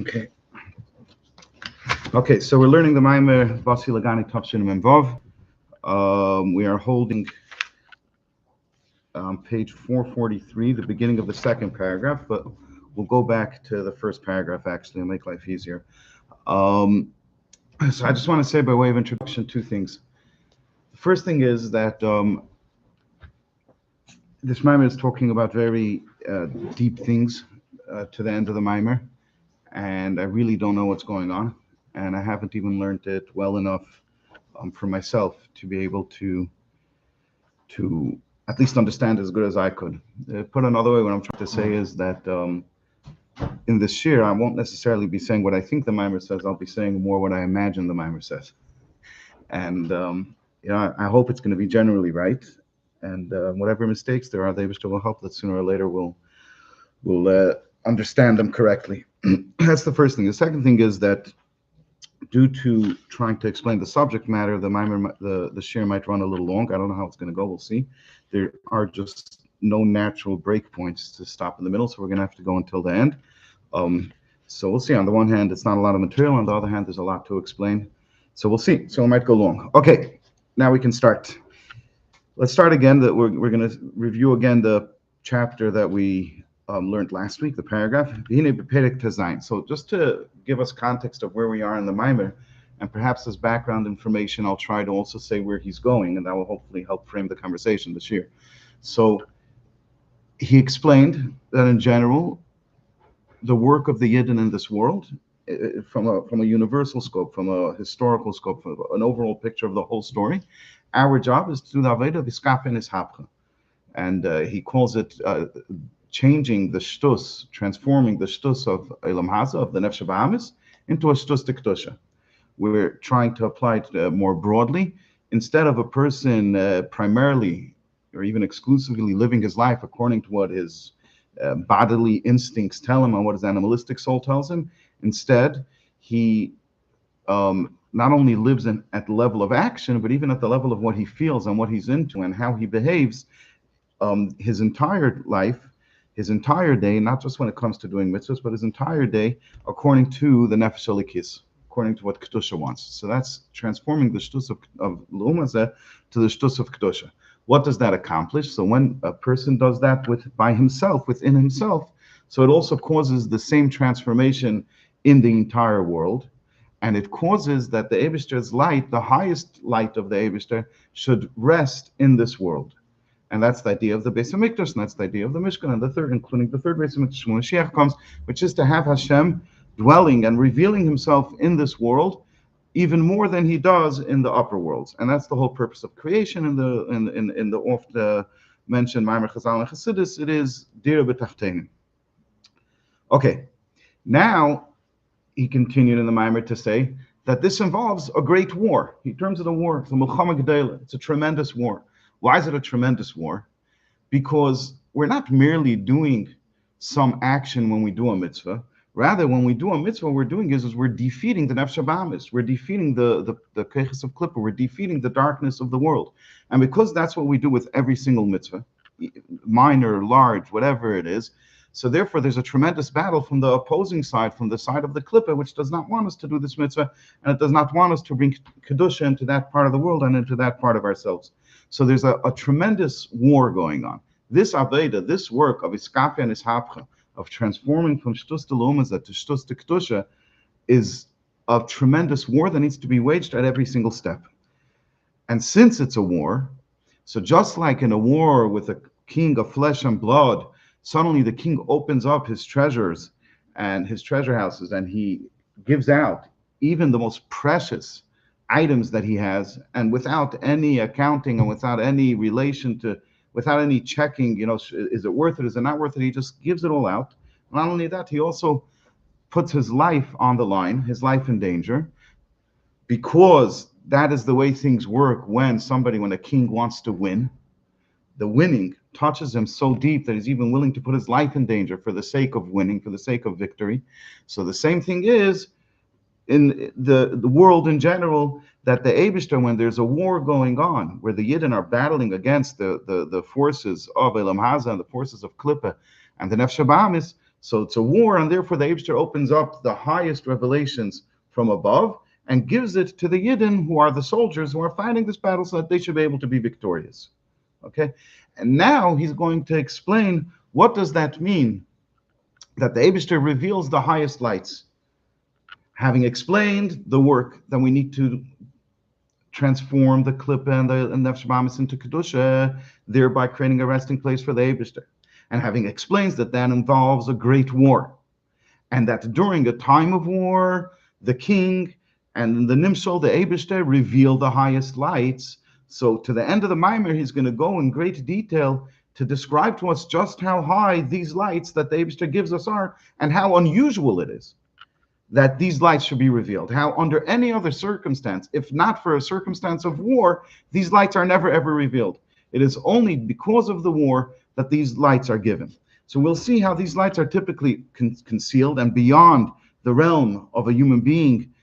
Okay. Okay, so we're learning the Maimer Basi Legani Tafshin Memvov. We are holding page 443, the beginning of the second paragraph, but we'll go back to the first paragraph actually and make life easier. Um, so I just want to say, by way of introduction, two things. The first thing is that this Maimer is talking about very deep things to the end of the Maimer, and I really don't know what's going on, and I haven't even learned it well enough for myself to be able to at least understand as good as I could. Put another way, what I'm trying to say is that in this year, I won't necessarily be saying what I think the mimer says. I'll be saying more what I imagine the mimer says, and I hope it's going to be generally right. And whatever mistakes there are, they will help that sooner or later we'll understand them correctly. That's the first thing. The second thing is that due to trying to explain the subject matter, the share might run a little long. I don't know how it's going to go. We'll see. There are just no natural breakpoints to stop in the middle, so we're going to have to go until the end. Um, so we'll see. On the one hand, it's not a lot of material. On the other hand, there's a lot to explain. So we'll see. So it might go long. Okay, now we can start. Let's start again. That we're going to review again the chapter that we learned last week, the paragraph. So just to give us context of where we are in the mimer, and perhaps as background information, I'll try to also say where he's going, and that will hopefully help frame the conversation this year. So he explained that in general, the work of the Yidden in this world, from a universal scope, from a historical scope, from an overall picture of the whole story, our job is to do the Aveda Viskapen is Hapcha. And he calls it changing the shtus, transforming the shtus of Elam Haza, of the Nefesh Bahamis, into a shtus de Kedusha. We're trying to apply it more broadly. Instead of a person primarily or even exclusively living his life according to what his bodily instincts tell him and what his animalistic soul tells him, instead, he not only lives at the level of action, but even at the level of what he feels and what he's into and how he behaves his entire life, his entire day, not just when it comes to doing mitzvahs, but his entire day, according to the Nefesh Elikis, according to what Kedusha wants. So that's transforming the shtus of L'umazeh to the shtus of Kedusha. What does that accomplish? So when a person does that by himself, within himself, so it also causes the same transformation in the entire world. And it causes that the Eibishter's light, the highest light of the Eibishter, should rest in this world. And that's the idea of the Beis Hamikdash, and that's the idea of the Mishkan, and the third, including the third Beis Hamikdash, when Mashiach comes, which is to have Hashem dwelling and revealing Himself in this world, even more than He does in the upper worlds. And that's the whole purpose of creation. In the oft mentioned Maimer Chazal and Chassidus, it is Dira B'Tachtenim. Okay, now he continued in the Maimer to say that this involves a great war. He terms it a war. It's a Milchama Gedela. It's a tremendous war. Why is it a tremendous war? Because we're not merely doing some action when we do a mitzvah. Rather, when we do a mitzvah, what we're doing is we're defeating the Nefesh Bahamis. We're defeating the Keches of Klippa. We're defeating the darkness of the world. And because that's what we do with every single mitzvah, minor, large, whatever it is, so therefore there's a tremendous battle from the opposing side, from the side of the Klippa, which does not want us to do this mitzvah, and it does not want us to bring Kedusha into that part of the world and into that part of ourselves. So there's a tremendous war going on. This Aveda, this work of Iskafia and Ishapcha, of transforming from Shtus de L'umazeh to Shtus de Kedusha, is a tremendous war that needs to be waged at every single step. And since it's a war, so just like in a war with a king of flesh and blood, suddenly the king opens up his treasures and his treasure houses, and he gives out even the most precious items that he has, and without any accounting and without any relation to, without any checking, is it worth it, is it not worth it, he just gives it all out. Not only that, he also puts his life on the line, his life in danger, because that is the way things work when a king wants to win. The winning touches him so deep that he's even willing to put his life in danger for the sake of winning, for the sake of victory. So the same thing is in the world in general, that the Eibishter, when there's a war going on, where the Yidden are battling against the forces of Elam Haza and the forces of Klippa and the Nefesh Bahamis, So it's a war, and therefore the Eibster opens up the highest revelations from above and gives it to the Yidden, who are the soldiers who are fighting this battle, so that they should be able to be victorious. Okay, and now he's going to explain what does that mean, that the Eibster reveals the highest lights. Having explained the work that we need to transform the Klippa and the Nefesh Bahamis into Kedusha, thereby creating a resting place for the Eibster. And having explained that involves a great war, and that during a time of war, the king and the Nimshol, the Eibishter, reveal the highest lights. So to the end of the Maimer, he's going to go in great detail to describe to us just how high these lights that the Eibishter gives us are, and how unusual it is that these lights should be revealed. How under any other circumstance, if not for a circumstance of war, these lights are never ever revealed. It is only because of the war that these lights are given. So we'll see how these lights are typically concealed and beyond the realm of a human being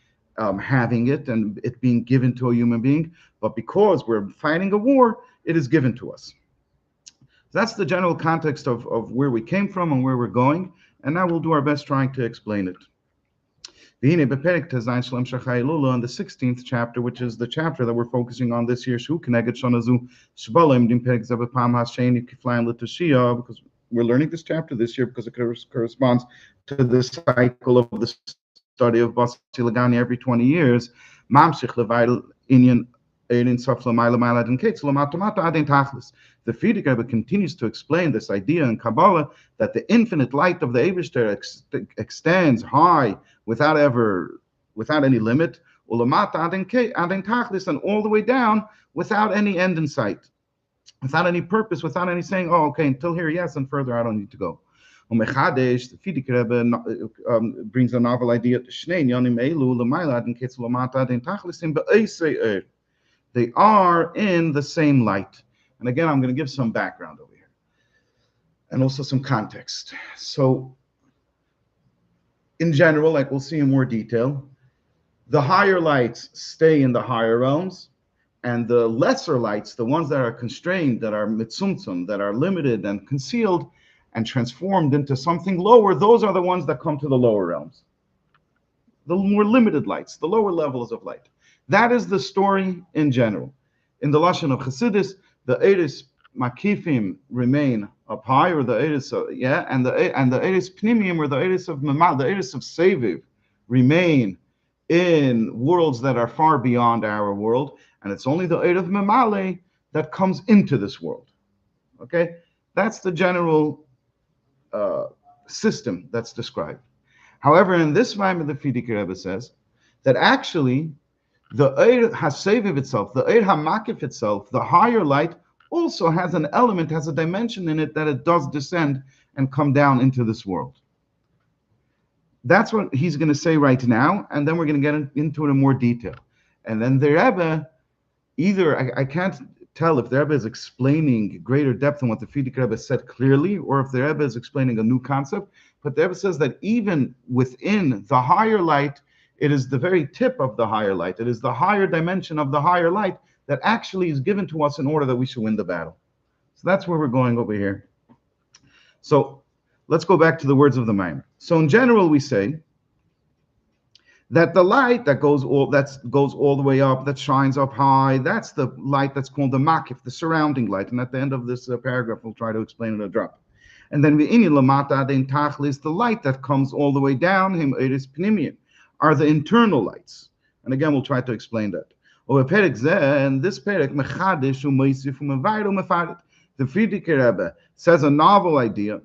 having it and it being given to a human being. But because we're fighting a war, it is given to us. So that's the general context of where we came from and where we're going. And now we'll do our best trying to explain it. In the 16th chapter, which is the chapter that we're focusing on this year, because we're learning this chapter this year because it corresponds to the cycle of the study of Basi Legani every 20 years. The Frierdiker Rebbe continues to explain this idea in Kabbalah that the infinite light of the Eibishter extends high without any limit, and all the way down without any end in sight, without any purpose, without any saying, oh, okay, until here, yes, and further, I don't need to go. The Frierdiker Rebbe brings a novel idea. They are in the same light. And again, I'm going to give some background over here and also some context. So in general, like we'll see in more detail, the higher lights stay in the higher realms, and the lesser lights, the ones that are constrained, that are mitzumtzum, that are limited and concealed and transformed into something lower, those are the ones that come to the lower realms. The more limited lights, the lower levels of light. That is the story in general. In the Lashon of Chassidus, the Eiris Makifim remain up high, or the Eiris, and the Eiris Pnimim, or the Eiris of Mamad, the Eiris of Seviv, remain in worlds that are far beyond our world, and it's only the Eiris of Mamale that comes into this world. Okay, that's the general system that's described. However, in this Maimon, the Frierdiker Rebbe says that actually the Eir HaSeviv itself, the Eir HaMakif itself, the higher light, also has an element, has a dimension in it that it does descend and come down into this world. That's what he's going to say right now, and then we're going to get into it in more detail. And then the Rebbe, I can't tell if the Rebbe is explaining greater depth than what the Frierdiker Rebbe said clearly, or if the Rebbe is explaining a new concept, but the Rebbe says that even within the higher light, it is the very tip of the higher light. It is the higher dimension of the higher light that actually is given to us in order that we should win the battle. So that's where we're going over here. So let's go back to the words of the Maimer. So in general, we say that the light that goes all the way up, that shines up high, that's the light that's called the makif, the surrounding light. And at the end of this paragraph, we'll try to explain it a drop. And then the light that comes all the way down, him Eiris Pnimiyim, are the internal lights. And again, we'll try to explain that. And this perek, the Frierdiker Rebbe says a novel idea,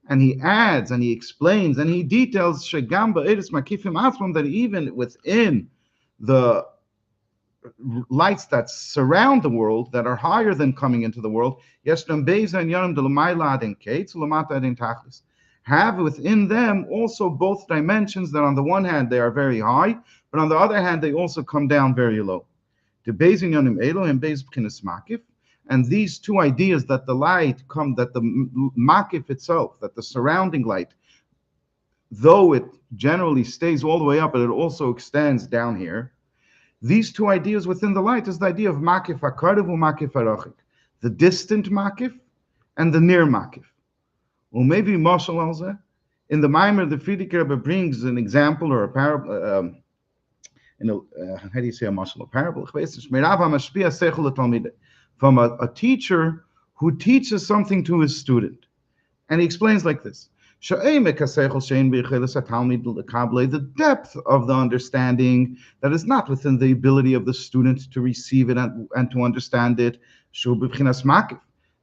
and he adds, and he explains, and he details that even within the lights that surround the world, that are higher than coming into the world, have within them also both dimensions that on the one hand they are very high, but on the other hand they also come down very low. And these two ideas, that the light that the makif itself, that the surrounding light, though it generally stays all the way up, but it also extends down here. These two ideas within the light is the idea of makif hakarev u makif harachik, the distant makif and the near makif. Or maybe mashal alzeh, In the Maimer, the Frierdiker Rebbe brings an example or a parable. How do you say a mashal? A parable. From a teacher who teaches something to his student. And he explains like this. The depth of the understanding that is not within the ability of the student to receive it and to understand it.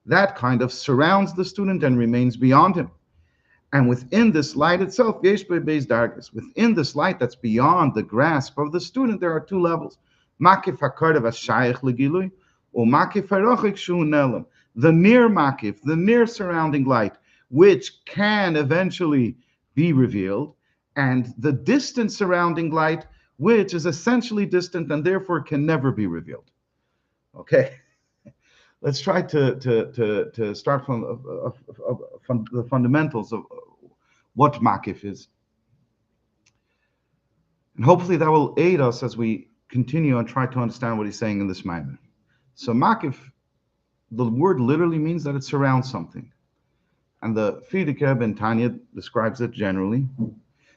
That kind of surrounds the student and remains beyond him. And within this light itself, within this light that's beyond the grasp of the student, there are two levels. The near makif, the near surrounding light, which can eventually be revealed, and the distant surrounding light, which is essentially distant and therefore can never be revealed. Okay? Let's try to start from the fundamentals of what makif is. And hopefully that will aid us as we continue and try to understand what he's saying in this maimon. So makif, the word literally means that it surrounds something. And the Frierdiker Rebbe in Tanya describes it generally,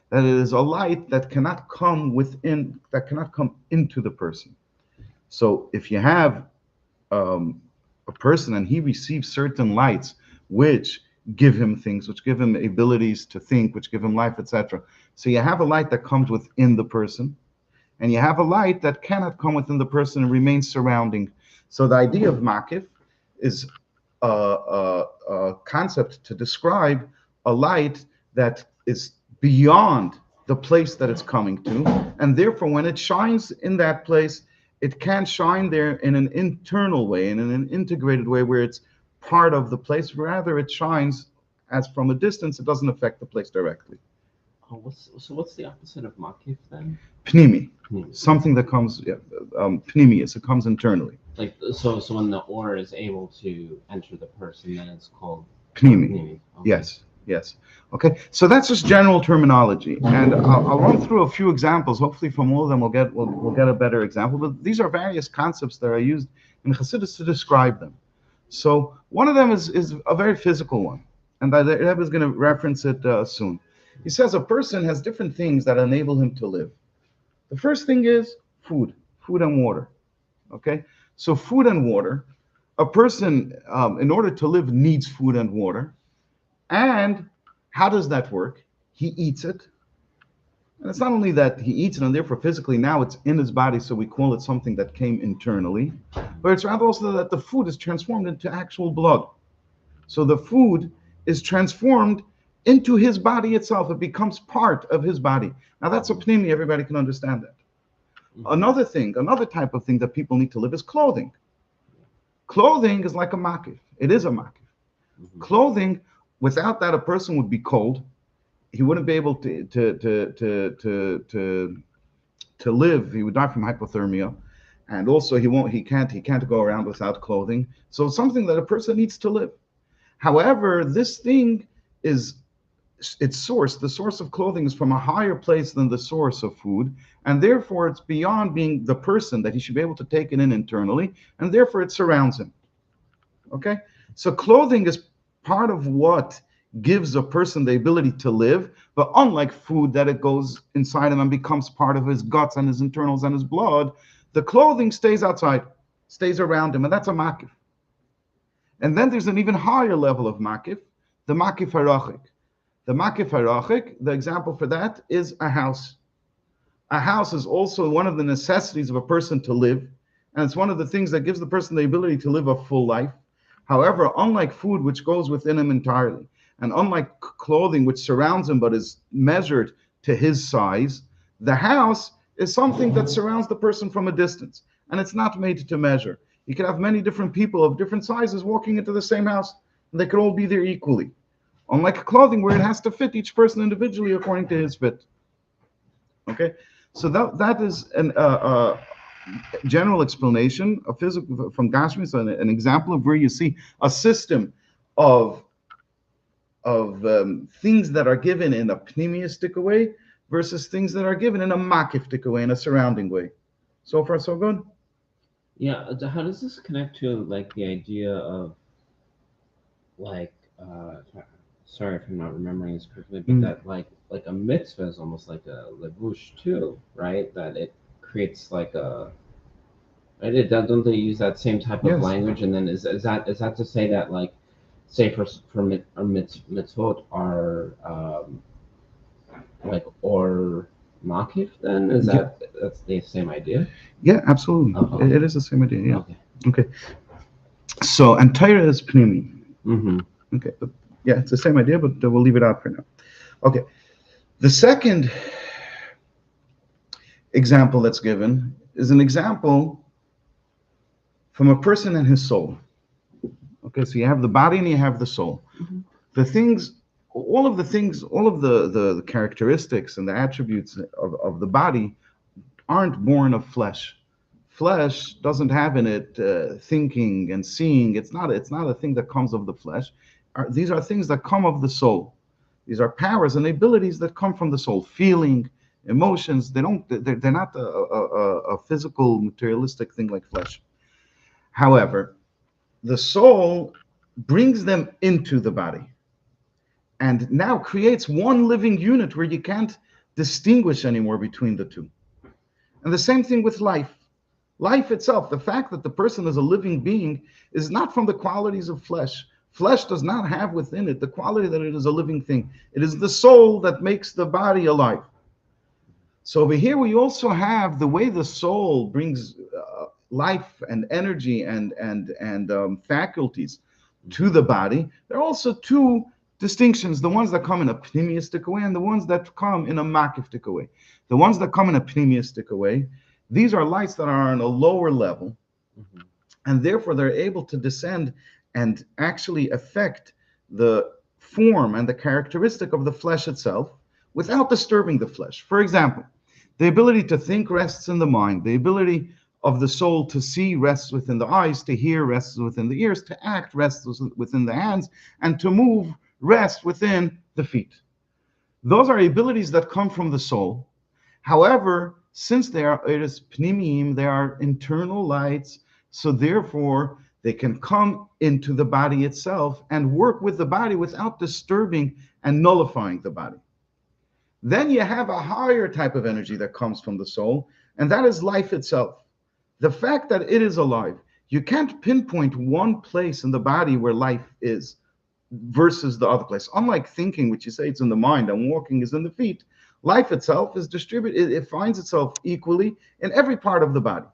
that it is a light that cannot come into the person. So if you have a person and he receives certain lights which give him things, which give him abilities to think, which give him life, etc. So you have a light that comes within the person, and you have a light that cannot come within the person and remains surrounding. So the idea of makif is a concept to describe a light that is beyond the place that it's coming to, and therefore when it shines in that place, it can shine there in an internal way, in an integrated way where it's part of the place. Rather, it shines as from a distance. It doesn't affect the place directly. What's the opposite of makif then? Pnimi. Something that comes, pnimius, it comes internally. Like, so when the aura is able to enter the person, then it's called pnimi. Okay. Yes. Okay, so that's just general terminology, and I'll run through a few examples. Hopefully, from all of them, we'll get a better example. But these are various concepts that are used in Chassidus to describe them. So one of them is a very physical one, and the Rebbe is going to reference it soon. He says a person has different things that enable him to live. The first thing is food and water. Okay, so food and water. A person, in order to live, needs food and water. And how does that work? He eats it. And it's not only that he eats it, and therefore physically now it's in his body, so we call it something that came internally. But it's rather also that the food is transformed into actual blood. So the food is transformed into his body itself. It becomes part of his body. Now that's a pnimi, everybody can understand that. Another type of thing that people need to live is clothing. Clothing is like a makif. It is a makif. Clothing, without that, a person would be cold. He wouldn't be able to live. He would die from hypothermia, and also he can't go around without clothing. So it's something that a person needs to live. However, this thing is its source. The source of clothing is from a higher place than the source of food, and therefore it's beyond being the person that he should be able to take it in internally, and therefore it surrounds him. Okay, so clothing is part of what gives a person the ability to live, but unlike food that it goes inside him and becomes part of his guts and his internals and his blood, the clothing stays outside, stays around him, and that's a makif. And then there's an even higher level of makif, the makif harachik. The makif harachik, the example for that is a house. A house is also one of the necessities of a person to live, and it's one of the things that gives the person the ability to live a full life. However, unlike food, which goes within him entirely, and unlike clothing, which surrounds him but is measured to his size, the house is something that surrounds the person from a distance, and it's not made to measure. You can have many different people of different sizes walking into the same house, and they could all be there equally. Unlike clothing, where it has to fit each person individually according to his fit. Okay, so that is a general explanation of physical from Gashmi. So an example of where you see a system of things that are given in a pneumistic way versus things that are given in a makiftic way, in a surrounding way. So far, so good. Yeah. How does this connect to like the idea of like sorry if I'm not remembering this correctly, but that like a mitzvah is almost like a levush too, right? That it creates like a right. Don't they use that same type of Yes. language? And then is that to say that like say mitzvot are like or makif? Then is Yeah. that's the same idea? Yeah, absolutely. Oh, It okay. is the same idea. Yeah. Okay. Okay. So, and Torah is pnimi. Mm-hmm. Okay. But yeah, it's the same idea, but we'll leave it out for now. Okay. The second example that's given is an example from a person and his soul. Okay. So you have the body and you have the soul. Mm-hmm. The things, all of the characteristics and the attributes of the body aren't born of flesh. Flesh doesn't have in it thinking and seeing. It's not a thing that comes of the flesh. These are things that come of the soul. These are powers and abilities that come from the soul. Feeling, emotions. They're not a physical, materialistic thing like flesh. However, the soul brings them into the body and now creates one living unit where you can't distinguish anymore between the two. And the same thing with life. Life itself, the fact that the person is a living being, is not from the qualities of flesh. Flesh does not have within it the quality that it is a living thing. It is the soul that makes the body alive. So over here, we also have the way the soul brings life and energy and faculties to the body. There are also two distinctions: the ones that come in a pneumistic way and the ones that come in a makiftic way. The ones that come in a pneumistic way, these are lights that are on a lower level, Mm-hmm. and therefore they're able to descend and actually affect the form and the characteristic of the flesh itself without disturbing the flesh. For example, the ability to think rests in the mind, the ability of the soul to see rests within the eyes, to hear rests within the ears, to act rests within the hands, and to move rests within the feet. Those are abilities that come from the soul. However, since they are iris pnimim, they are internal lights, so therefore they can come into the body itself and work with the body without disturbing and nullifying the body. Then you have a higher type of energy that comes from the soul, and that is life itself. The fact that it is alive, you can't pinpoint one place in the body where life is versus the other place. Unlike thinking, which you say it's in the mind, and walking is in the feet, life itself is distributed, it finds itself equally in every part of the body.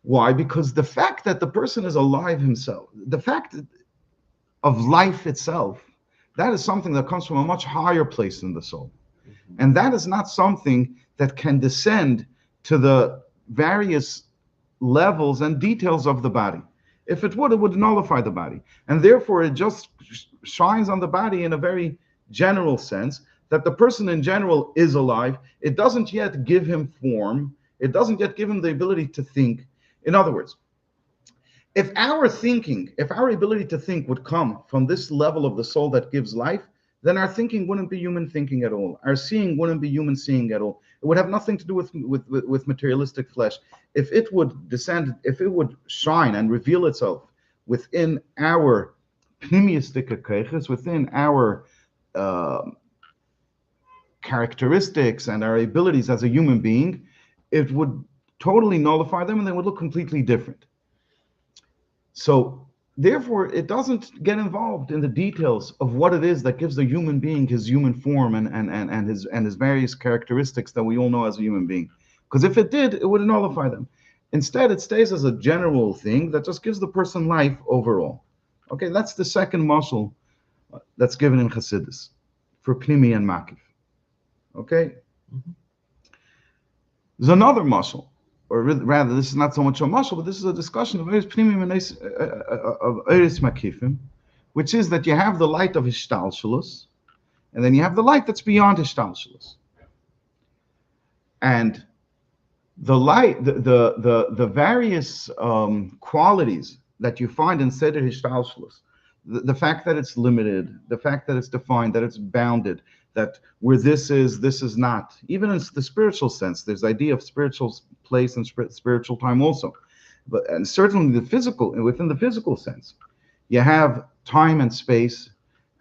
Why? Because the fact that the person is alive himself, the fact of life itself, that is something that comes from a much higher place in the soul. Mm-hmm. And that is not something that can descend to the various levels and details of the body. If it would nullify the body. And therefore, it just shines on the body in a very general sense that the person in general is alive. It doesn't yet give him form, it doesn't yet give him the ability to think. In other words, if our thinking, if our ability to think would come from this level of the soul that gives life, then our thinking wouldn't be human thinking at all. Our seeing wouldn't be human seeing at all. It would have nothing to do with materialistic flesh. If it would descend, if it would shine and reveal itself within our pneumistic keiches, within our uh, characteristics and our abilities as a human being, it would totally nullify them and they would look completely different. So therefore, it doesn't get involved in the details of what it is that gives the human being his human form and his various characteristics that we all know as a human being. Because if it did, it would nullify them. Instead, it stays as a general thing that just gives the person life overall. Okay, that's the second muscle that's given in Chassidus for Pnimi and Makif. Okay, Mm-hmm. there's another muscle, or rather, this is not so much a muscle, but this is a discussion of Eretz Pnimim and of Eretz Makifim, which is that you have the light of Hishtalshelus, and then you have the light that's beyond Hishtalshelus. And the light, the various qualities that you find in Seder Hishtalshelus, the fact that it's limited, the fact that it's defined, that it's bounded, that where this is not. Even in the spiritual sense, there's the idea of spiritual place and spiritual time also. But and certainly the physical, within the physical sense, you have time and space,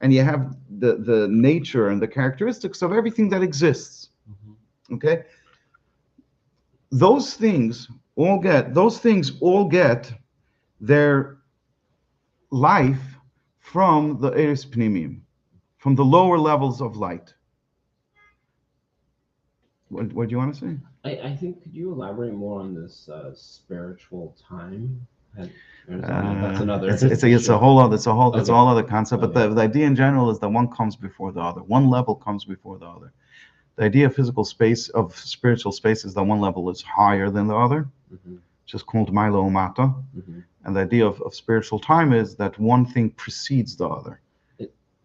and you have the nature and the characteristics of everything that exists. Okay, those things all get their life from the eris pnimium, from the lower levels of light. What do you want to say? I think could you elaborate more on this spiritual time? And that's another It's a whole other it's a Okay. whole other concept. But Okay. the idea in general is that one comes before the other. One level comes before the other. The idea of physical space, of spiritual space, is that one level is higher than the other, Hmm. which is called Milo Mata. Hmm. And the idea of spiritual time is that one thing precedes the other.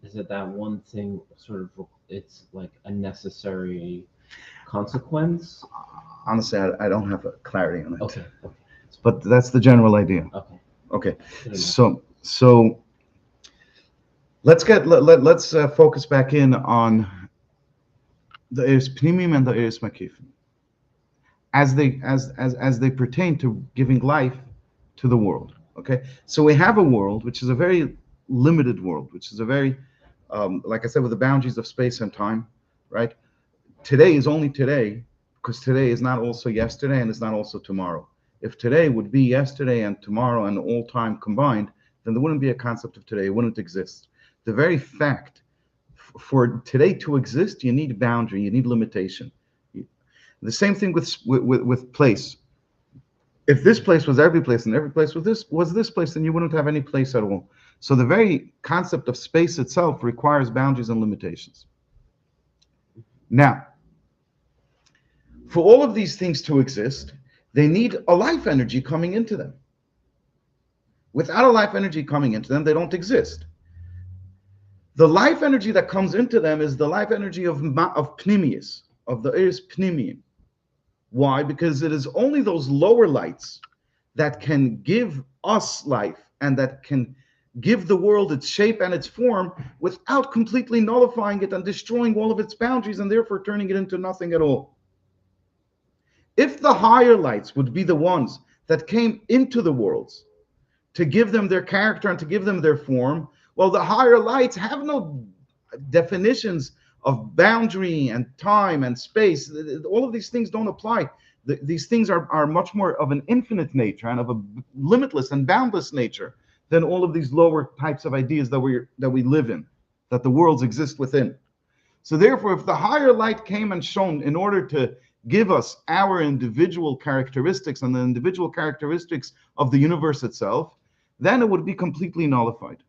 Is it that one thing sort of it's like a necessary consequence? Honestly, I don't have a clarity on it, Okay. Okay. but that's the general idea. Okay. Okay, Good enough. so let's focus back in on the Eris Pnimium and the Eris Makifim as they pertain to giving life to the world. Okay, so we have a world which is a very limited world, which is a very like I said, with the boundaries of space and time, right? Today is only today, because today is not also yesterday and it's not also tomorrow. If today would be yesterday and tomorrow and all time combined, then there wouldn't be a concept of today. It wouldn't exist. The very fact for today to exist, you need boundary, you need limitation. The same thing with place. If this place was every place and every place was this place, then you wouldn't have any place at all. So the very concept of space itself requires boundaries and limitations. Now, for all of these things to exist, they need a life energy coming into them. Without a life energy coming into them, they don't exist. The life energy that comes into them is the life energy of Pnimius, of the Eris Pnimium. Why? Because it is only those lower lights that can give us life and that can give the world its shape and its form without completely nullifying it and destroying all of its boundaries and therefore turning it into nothing at all. If the higher lights would be the ones that came into the worlds to give them their character and to give them their form, well, the higher lights have no definitions of boundary and time and space. All of these things don't apply. These things are much more of an infinite nature and of a limitless and boundless nature than all of these lower types of ideas that we live in, that the worlds exist within. So therefore, if the higher light came and shone in order to give us our individual characteristics and the individual characteristics of the universe itself, then it would be completely nullified.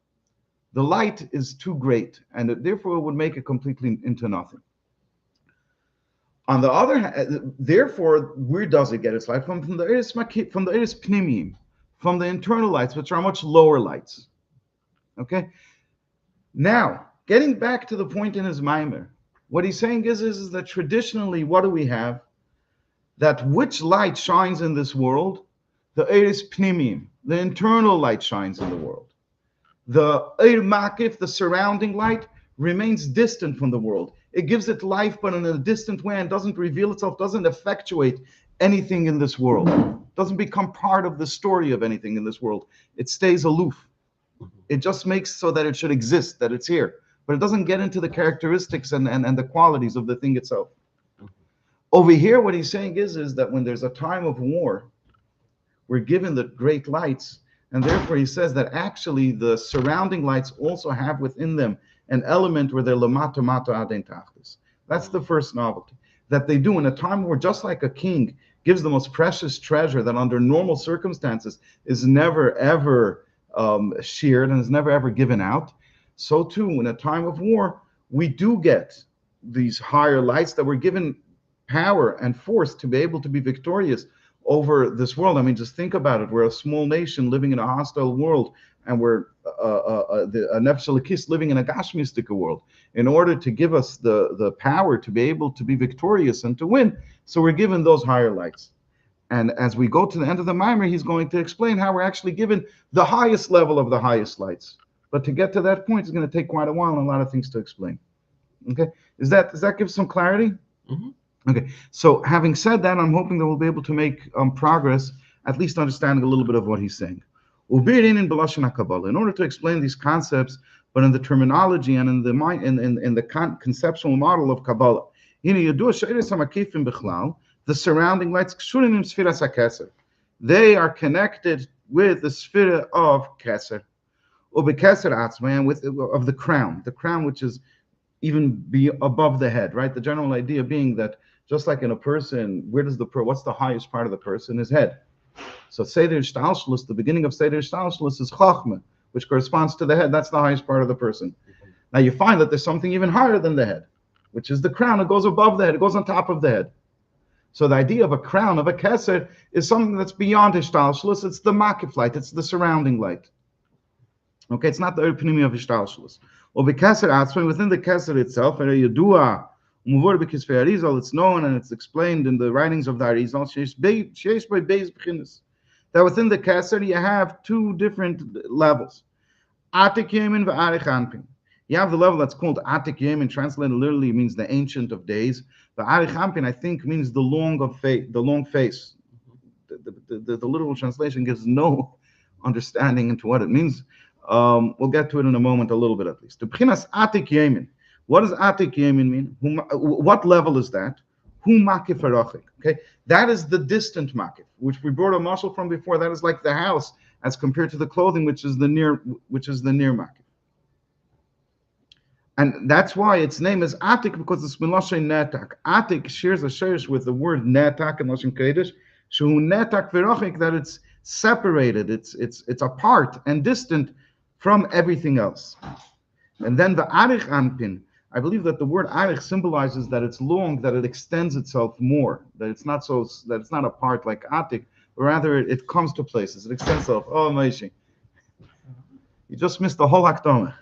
The light is too great, and therefore it would make it completely into nothing. On the other hand, therefore, where does it get its light from? From the Eris Pnimium, from the internal lights, which are much lower lights. Okay. Now, getting back to the point in his Maimer, what he's saying is that traditionally, what do we have? That which light shines in this world? The Eris Pnimium, the internal light shines in the world. The Eir Makif, the surrounding light, remains distant from the world. It gives it life, but in a distant way, and doesn't reveal itself, doesn't effectuate anything in this world, doesn't become part of the story of anything in this world. It stays aloof. It just makes so that it should exist, that it's here, but it doesn't get into the characteristics and the qualities of the thing itself. Over here, what he's saying is that when there's a time of war, we're given the great lights, and therefore he says that actually the surrounding lights also have within them an element where they're lamata mata aden tachtis. That's the first novelty that they do in a time where, just like a king gives the most precious treasure that under normal circumstances is never ever shared and is never ever given out, so too in a time of war we do get these higher lights that were given power and force to be able to be victorious over this world. I mean, just think about it. We're a small nation living in a hostile world, and we're a Nefesh Elokis living in a Gashmistic world. In order to give us the power to be able to be victorious and to win, so we're given those higher lights. And as we go to the end of the Maimer, he's going to explain how we're actually given the highest level of the highest lights. But to get to that point, it's going to take quite a while and a lot of things to explain. Okay, does that give some clarity? Mm-hmm. Okay, so having said that, I'm hoping that we'll be able to make progress, at least understanding a little bit of what he's saying. In order to explain these concepts but in the terminology and in the mind, in the conceptual model of Kabbalah. The surrounding lights, they are connected with the sphere of Keser, and with of the crown which is even be above the head, right? The general idea being that just like in a person, what's the highest part of the person? His head. So Seder Shtalshlus, the beginning of Seder Shtalshlus is Chachma, which corresponds to the head. That's the highest part of the person. Now you find that there's something even higher than the head, which is the crown. It goes above the head. It goes on top of the head. So the idea of a crown, of a keser, is something that's beyond Ishtalshlus. It's the makif light. It's the surrounding light. Okay, it's not the epinimi of Ishtalshlus. Or b'keser atzmai, within the keser itself, it's known and it's explained in the writings of the Arizal, that within the keser you have two different levels. Atik Yemin v'Arich Anpin. You have the level that's called Atik Yemin, translated literally means the ancient of days. The Arich Anpin, I think, means the long face. The literal translation gives no understanding into what it means. We'll get to it in a moment, a little bit at least. The B'chinas Atik Yemin. What does Atik Yemin mean? What level is that? Hu Makif Arachik. Okay, that is the distant Makif, which we brought a muscle from before. That is like the house as compared to the clothing, which is the near Makif. And that's why its name is Atik, because it's Miloshe Netak. Atik shares a shirish with the word Netak in Lashon Kodesh, Shehu Netak V'Rochik, that it's separated, it's apart and distant from everything else. And then the Arich Anpin, I believe that the word Arich symbolizes that it's long, that it extends itself more, that it's not apart like Atik, but rather it comes to places, it extends itself. Oh, Maishi, you just missed the whole Akdoma.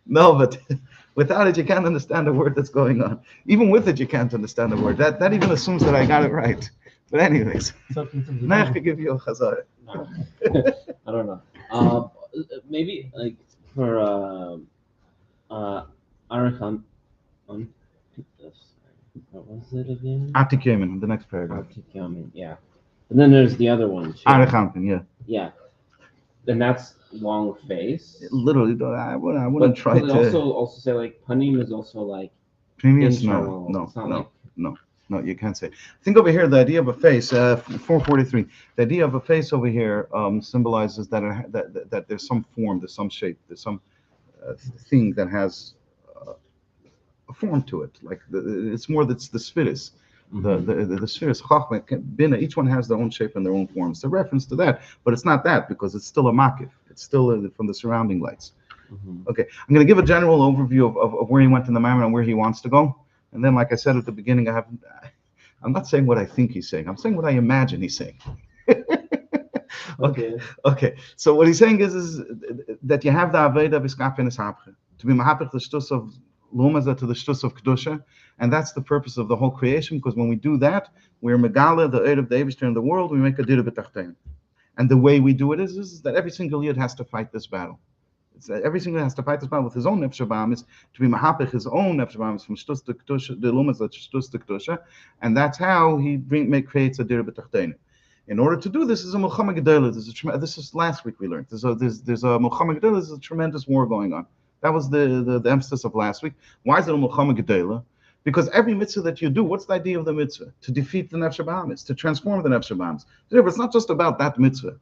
No, but without it, you can't understand the word that's going on. Even with it, you can't understand the word. That even assumes that I got it right. But anyways, I could give you a chazar. No. I don't know. Maybe like for Arichan, what was it again? Atik Yemin, the next paragraph. Atik Yamin, yeah. And then there's the other one too. Arich Anpin, yeah. Yeah. And that's long face. Literally, I wouldn't try to. Also say like panim is also like Previous, internal. No, you can't say. Think over here, the idea of a face, 443. The idea of a face over here symbolizes that there's some form, there's some shape, there's some thing that has a form to it. Like it's more that's the spheres. The spheres, Chachma, Bina, each one has their own shape and their own form. It's a reference to that, but it's not that because it's still a makif. It's still from the surrounding lights. Okay, I'm going to give a general overview of where he went in the Maimon and where he wants to go. And then, like I said at the beginning, I'm not saying what I think he's saying. I'm saying what I imagine he's saying. Okay. So what he's saying is that you have the Aveda V'skapin Hapche, to be mahapich the shtus of Lumaza to the shtus of Kedusha, and that's the purpose of the whole creation, because when we do that, we're Megala, the Eid of the Eivishter in the world, we make a Dira B'tachtein. And the way we do it is that every single Yid has to fight this battle. Every single Yid has to fight this battle with his own Nefesh Habahamis, to be mahapich his own Nefesh Habahamis from shtus to Kedusha, the Lumaza to shtus to Kedusha, and that's how he creates a Dira B'tachtein. In order to do this, is a Mulchama Gedolah. This is last week we learned. There's a Mulchama Gedolah. There's a tremendous war going on. That was the emphasis of last week. Why is it a Mulchama Gedolah? Because every mitzvah that you do, what's the idea of the mitzvah? To defeat the Nefesh Habahamis, to transform the Nefesh Habahamis. It's not just about that mitzvah.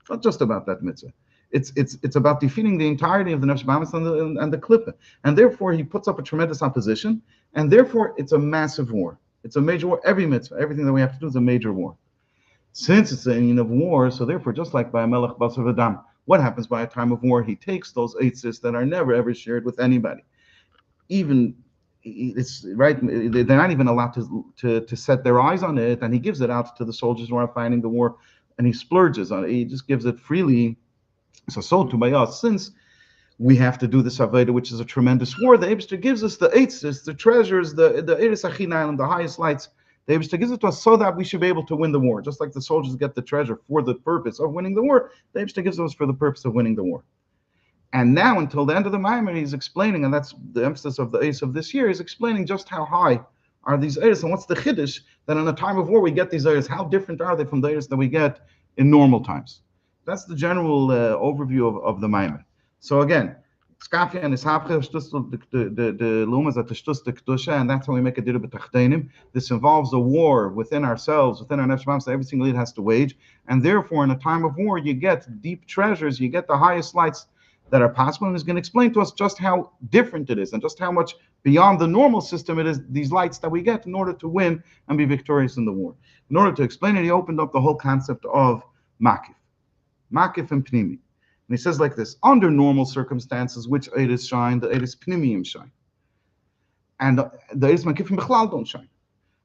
It's not just about that mitzvah. It's about defeating the entirety of the Nefesh Habahamis and the Klippa. And therefore, he puts up a tremendous opposition. And therefore, it's a massive war. It's a major war. Every mitzvah, everything that we have to do is a major war. Since it's an union of war, so therefore, just like by a Melech Basar V'Dam, what happens by a time of war? He takes those eitzis that are never ever shared with anybody. Even it's right; they're not even allowed to set their eyes on it, and he gives it out to the soldiers who are fighting the war, and he splurges on it. He just gives it freely. So to by us, since we have to do this Aveda, which is a tremendous war, the Eibishter gives us the eitzis, the treasures, the Eretz Achinai, and the highest lights. The Eibishter gives it to us so that we should be able to win the war. Just like the soldiers get the treasure for the purpose of winning the war, the Eibishter gives us for the purpose of winning the war. And now, until the end of the Maimer, he's explaining, and that's the emphasis of the Eis of this year, is explaining just how high are these Eis, and what's the Chiddush that in a time of war we get these Eis. How different are they from the Eis that we get in normal times? That's the general overview of the Maimer. So again, Skafia and Ishapcha the lumas at the shtus the kedusha, and that's how we make a dir b'tachtenim. This involves a war within ourselves, within our nefesh that every single lead has to wage, and therefore, in a time of war, you get deep treasures, you get the highest lights that are possible, and is going to explain to us just how different it is, and just how much beyond the normal system it is. These lights that we get in order to win and be victorious in the war. In order to explain it, he opened up the whole concept of makif and pnimi. And he says like this: under normal circumstances, which Eidis shine? The Eidis Pnimiyim shine. And the Eidis Makifim Bechlal don't shine.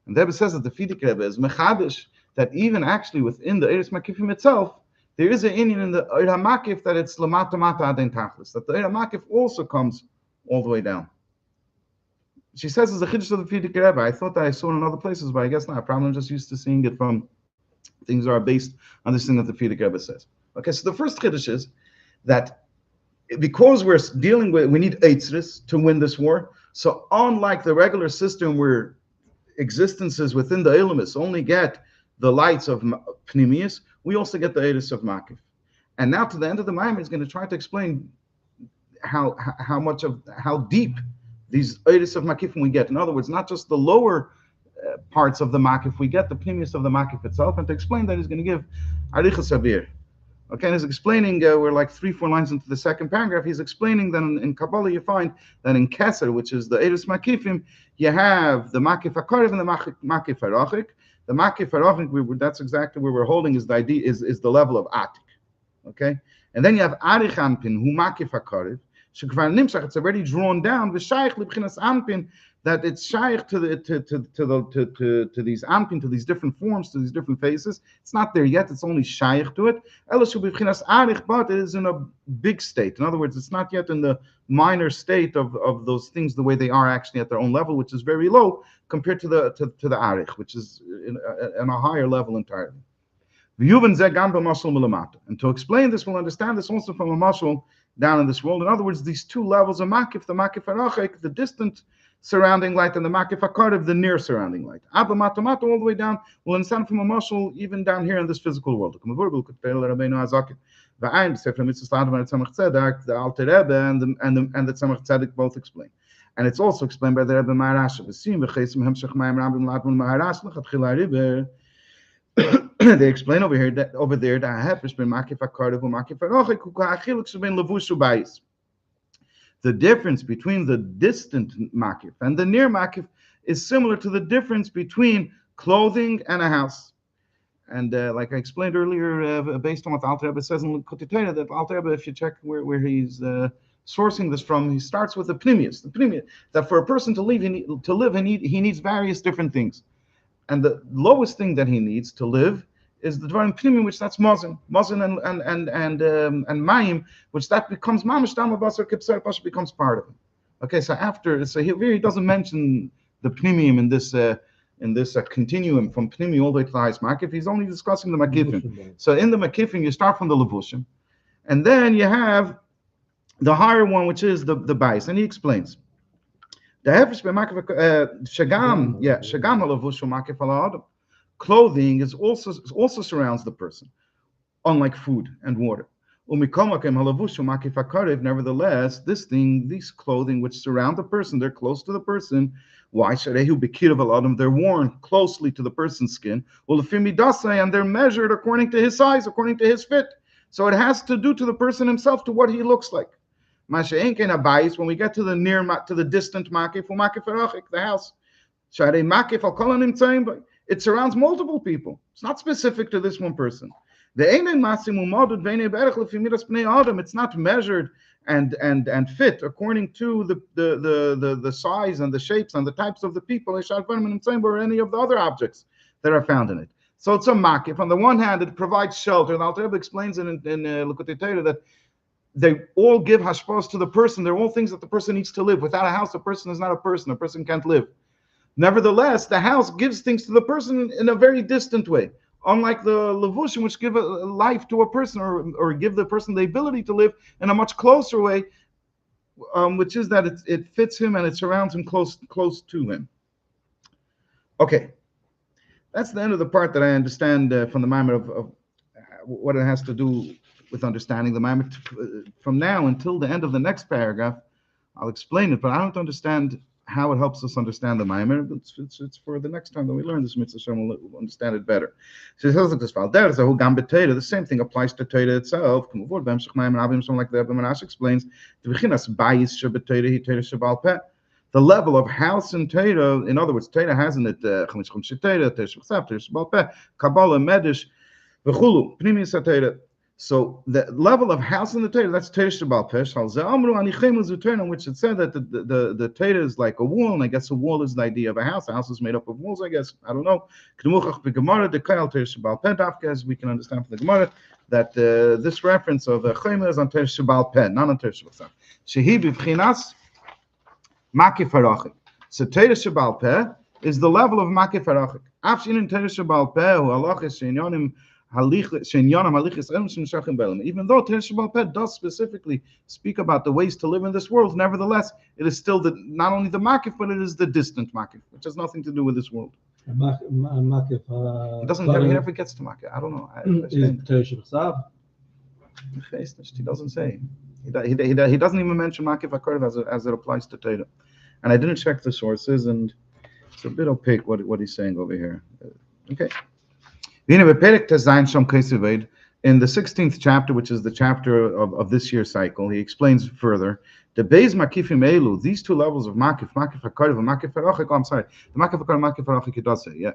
And the Rebbe says that the Fidik Rebbe is Mechadish, that even actually within the Eidis Makifim itself, there is an Indian in the Eid HaMakif that it's Lamata Mata Aden Tachlis, that the Eid HaMakif also comes all the way down. She says it's a Chiddush of the Fidik Rebbe. I thought that I saw it in other places, but I guess not. Probably I'm just used to seeing it from things that are based on this thing that the Fidik Rebbe says. Okay, so the first Chiddush is that because we're dealing with, we need eitzris to win this war. So unlike the regular system where existences within the Elamis only get the lights of Pnimius, we also get the eitzris of Makif. And now to the end of the Maimon is going to try to explain how deep these eitzris of Makif we get. In other words, not just the lower parts of the Makif, we get the Pnimius of the Makif itself. And to explain that, he's going to give Arichas Sabir. Okay, and he's explaining, we're like 3-4 lines into the second paragraph, he's explaining that in Kabbalah you find that in Keser, which is the Eidus Makifim, you have the Makif HaKarev and the Makif HaRachik. The Makif HaRachik, that's exactly where we're holding, is the idea, is the level of Atik. Okay? And then you have Arich Anpin, who Makif HaKarev, Shekvar Nimshach, it's already drawn down, V'shayich Libchinas Anpin, that it's shaykh to these ampin, to these different forms, to these different faces. It's not there yet. It's only shaykh to it. But it is in a big state. In other words, it's not yet in the minor state of those things the way they are actually at their own level, which is very low compared to the arich, which is in a higher level entirely. And to explain this, we'll understand this also from a mashal down in this world. In other words, these two levels of makif, the makif arachik, the distant surrounding light, and the makif hakarev, the near surrounding light. Abba matamata all the way down. We'll understand from a mashal even down here in this physical world. The Alter Rebbe and the Tzemach Tzedek both explain, and it's also explained by the Rebbe Maharash. They explain over there that happens between makif hakarev and makif arachik hu ka'achiluk sheben levushu bayis. The difference between the distant makif and the near makif is similar to the difference between clothing and a house. And like I explained earlier, based on what the Alter Rebbe says in Kotitera, that Alter Rebbe, if you check where he's sourcing this from, he starts with the pnimius, that for a person to live, he needs various different things. And the lowest thing that he needs to live is the dvarim pnimim, which that's mazon and mayim, which that becomes mamish dama basar kipsar pasha, becomes part of him. Okay, so he doesn't mention the pnimim in this continuum from pnimi all the way to the highest makif. He's only discussing the makifim. So in the makifim, you start from the levushim, and then you have the higher one, which is the bais, and he explains. The hefesh b'makif shagam halavushu makif ala adam. Clothing also surrounds the person, unlike food and water. Nevertheless, these clothing which surround the person, they're close to the person. Why should they be kid of a lot of them? They're worn closely to the person's skin. And they're measured according to his size, according to his fit. So it has to do to the person himself, to what he looks like. When we get to the distant makif, the house, it surrounds multiple people. It's not specific to this one person. It's not measured and fit according to the size and the shapes and the types of the people, or any of the other objects that are found in it. So it's a makif. On the one hand, it provides shelter. The Alter Rebbe explains in Likutei Torah that they all give hashpos to the person. They're all things that the person needs to live. Without a house, a person is not a person. A person can't live. Nevertheless, the house gives things to the person in a very distant way. Unlike the levushim, which give a life to a person or give the person the ability to live in a much closer way, which is that it fits him and it surrounds him close to him. Okay, that's the end of the part that I understand from the Maimon of what it has to do with understanding the Maimer from now until the end of the next paragraph. I'll explain it, but I don't understand how it helps us understand the Maimer. It's for the next time that we learn this mitzvah, Hashem will understand it better. So it says like this: the same thing applies to Torah itself. Something like that. Manash explains the level of house in Torah. In other words, Torah has in it Kabbalah, Medish, v'chulu, Pnimius Torah. So the level of house in the Torah, that's Torah Shabbal Pesh. On which it said that the Torah is like a wall, and I guess a wall is the idea of a house. A house is made up of walls, I guess. I don't know. As we can understand from the Gemara, that this reference of Chayma is on Torah Shabbal Peh, not on Torah Shabbal. Shehi b'vchinas makif harachik. So Torah Shabbal Peh is the level of makif harachik. Afshin in Torah Shabbal Peh, who halachis she'inyonim even though Torah Shabbal Peh does specifically speak about the ways to live in this world, nevertheless, it is still not only the makif, but it is the distant makif, which has nothing to do with this world. It doesn't. He never gets to makif. I don't know. He doesn't say. He doesn't even mention makif hakorv as it applies to Torah. And I didn't check the sources, and it's a bit opaque what he's saying over here. Okay. In the 16th chapter, which is the chapter of this year's cycle, he explains further the Beis Makifim Elu, these two levels of Makif HaKarv and Makif HaRachik. Oh, I'm sorry, the Makif HaKarv and Makif HaRachik, it does say, yeah.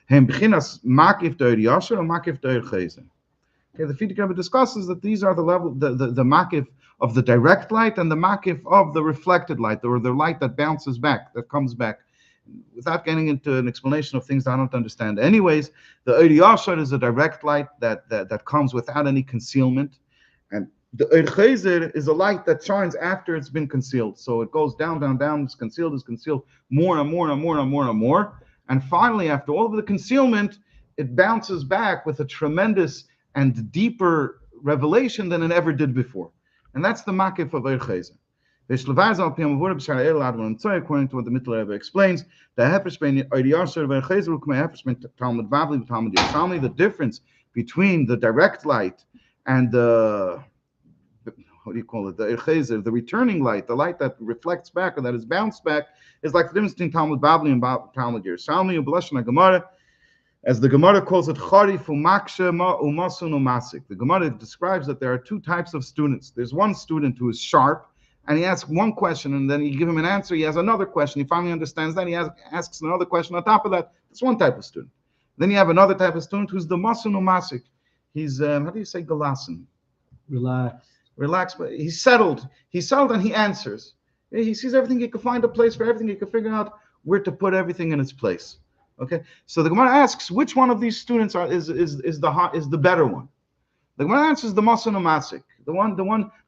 Hem B'chinas Makif Doir Yasher and Makif Doir Chayzer. Okay, the Frierdiker Rebbe discusses that these are the level, the Makif of the direct light and the Makif of the reflected light, or the light that bounces back, that comes back. Without getting into an explanation of things I don't understand. Anyways, the Oir Yashar is a direct light that comes without any concealment. And the Oir Chayzer is a light that shines after it's been concealed. So it goes down, is concealed, more and more. And finally, after all of the concealment, it bounces back with a tremendous and deeper revelation than it ever did before. And that's the Makif of Oir Chayzer. According to what the Mittler Rebbe explains, the difference between the direct light and the the returning light, the light that reflects back or that is bounced back, is like the difference between Talmud Bavli and Talmud Yerushalmi. As the Gemara calls it, Charif u'makshe u'masun u'masik. The Gemara describes that there are two types of students. There's one student who is sharp, and he asks one question, and then you give him an answer. He has another question. He finally understands that. He asks another question on top of that. That's one type of student. Then you have another type of student who's the masun u'masik. He's, how do you say galasin? Relaxed, but he's settled. He's settled and he answers. He sees everything. He can find a place for everything. He can figure out where to put everything in its place. Okay. So the Gemara asks, which one of these students is the better one? The Gemara answers the masun u'masik. The one,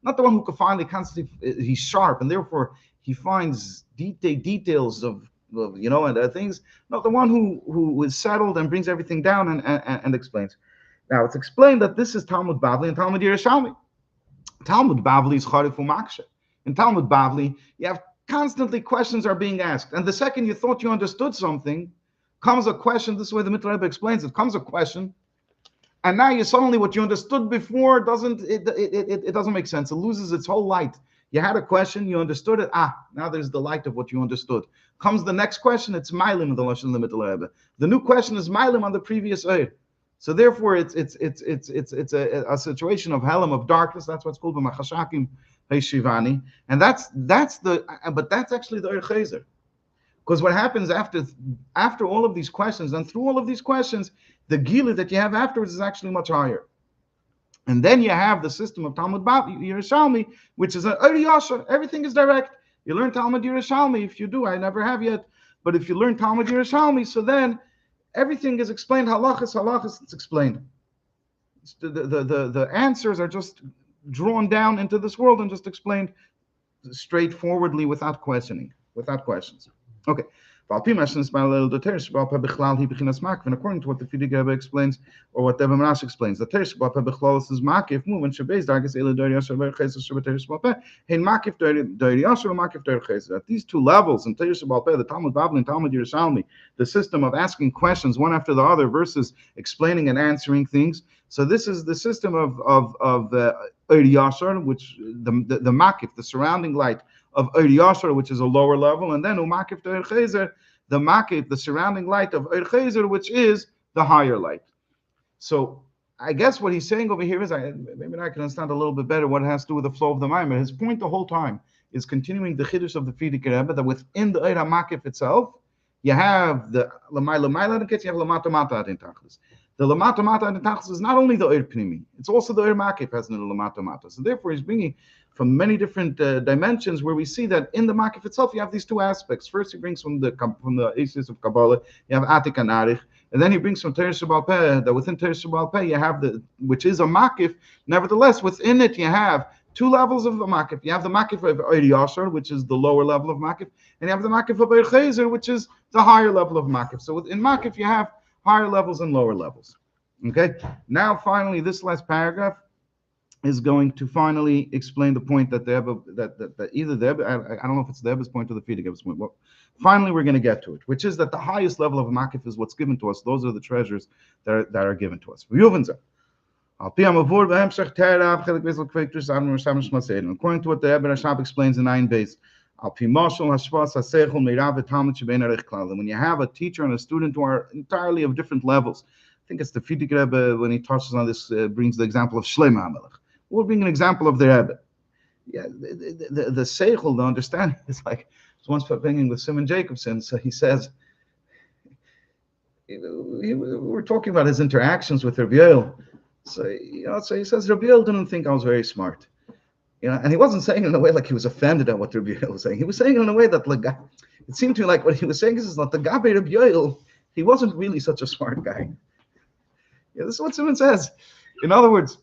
not the one who can find constantly. He's sharp, and therefore he finds details of and things. Not the one who is settled and brings everything down and explains. Now it's explained that this is Talmud Bavli and Talmud Yerushalmi. Talmud Bavli is Charif u'makshe. In Talmud Bavli, you have constantly questions are being asked, and the second you thought you understood something, comes a question. This is the way the Mittler Rebbe explains it. Comes a question. And now you suddenly what you understood before doesn't make sense. It loses its whole light. You had a question, you understood it. Now there's the light of what you understood. Comes the next question, it's Mailim in the Lashon of the Mittler Rebbe. The new question is Mailim on the previous Eir. So therefore, it's a situation of Helam, of darkness. That's what's called the Machashakim Heishivani, and that's actually the Oir Chayzer. Because what happens after all of these questions and through all of these questions, the gila that you have afterwards is actually much higher. And then you have the system of Talmud Yerushalmi, which is an Oir Yashar. Everything is direct. You learn Talmud Yerushalmi. If you do, I never have yet. But if you learn Talmud Yerushalmi, so then everything is explained. Halachas, it's explained. The answers are just drawn down into this world and just explained straightforwardly without questioning, without questions. Okay. And according to what the Frierdiker Rebbe explains, or what Rebbe Menashe explains, the Teresh Shebal Peh B'Chlalos is makif movement shebeis dargas ele doiri yasher v'ercheser shebeteresh Shebal Peh hein makif doiri yasher makif doiri cheser. At these two levels in Teresh Shebal Peh, the Talmud Bavli and Talmud Yerushalmi, the system of asking questions one after the other versus explaining and answering things. So this is the system of Oiri Yasher, which the makif, the surrounding light of Oiri Yasher, which is a lower level, and then umakif doiri cheser, the makif, the surrounding light of Oiri Cheser, which is the higher light. So I guess what he's saying over here is, maybe I can understand a little bit better what it has to do with the flow of the Maimer. His point the whole time is continuing the chiddush of the Frierdiker Rebbe, that within the Eira Makif itself, you have the Lamai Lamai Ladiketz, you have Lamata Mata Adin Tachlis. The Lamata Mata Adin Tachlis is not only the Eir Pnimi, it's also the Eir Makif has in the Lamata Mata. So therefore he's bringing from many different dimensions where we see that in the Makif itself you have these two aspects. First he brings from the Isis of Kabbalah, you have Atik and Arich, and then he brings from Teresh Shebal Peh, that within Teresh Shebal Peh you have which is a Makif, nevertheless within it you have two levels of the Makif. You have the Makif of Oiri Yasher, which is the lower level of Makif, and you have the Makif of Oir Cheser, which is the higher level of Makif. So within Makif you have higher levels and lower levels. Okay? Now finally this last paragraph is going to finally explain the point that that either the I don't know if it's the Rebbe's point or the Frierdiker Rebbe's point. Well, finally we're going to get to it, which is that the highest level of Makif is what's given to us. Those are the treasures that are given to us. According to what the Rebbe Rashab explains in Ein Beis, when you have a teacher and a student who are entirely of different levels, I think it's the Frierdiker Rebbe when he touches on this brings the example of Shlomo HaMelech. We'll bring an example of the Rebbe. Yeah, the seichel, the understanding is like once bringing with Simon Jacobson. So he says, we're talking about his interactions with Rabbi Yoel. So he says Rabbi Yoel didn't think I was very smart, and he wasn't saying it in a way like he was offended at what Rabbi Yoel was saying. He was saying it in a way that it seemed to me like what he was saying is that the Gabi Rabbi Yoel, he wasn't really such a smart guy. Yeah, this is what Simon says. In other words,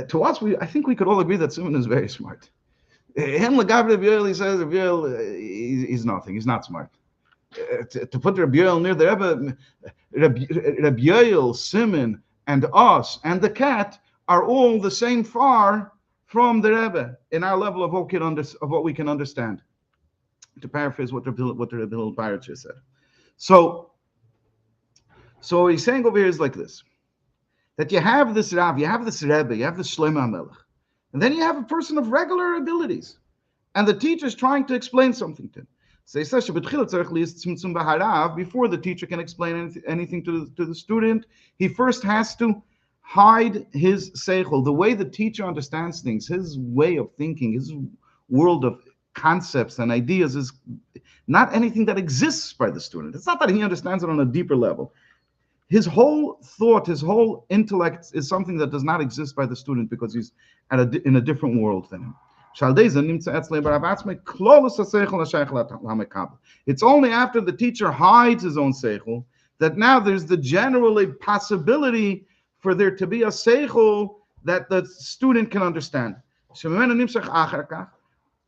to us, I think we could all agree that Simon is very smart. Him, Lagabi Rabbi Yoel, he says Rabbi Yoel, he's nothing. He's not smart. To put Rabbi Yoel near the Rebbe, Rabbi Yoel, Simon, and us, and the cat are all the same far from the Rebbe in our level of what we can understand. To paraphrase what the Rebbe Pirate said. So what he's saying over here is like this: that you have this Rav, you have this Rebbe, you have this Shlomo HaMelech, and then you have a person of regular abilities, and the teacher is trying to explain something to him. So he says, before the teacher can explain anything to the student, he first has to hide his seichel, the way the teacher understands things, his way of thinking, his world of concepts and ideas is not anything that exists by the student. It's not that he understands it on a deeper level. His whole thought, his whole intellect is something that does not exist by the student because he's in a different world than him. It's only after the teacher hides his own seichel that now there's the general possibility for there to be a seichel that the student can understand.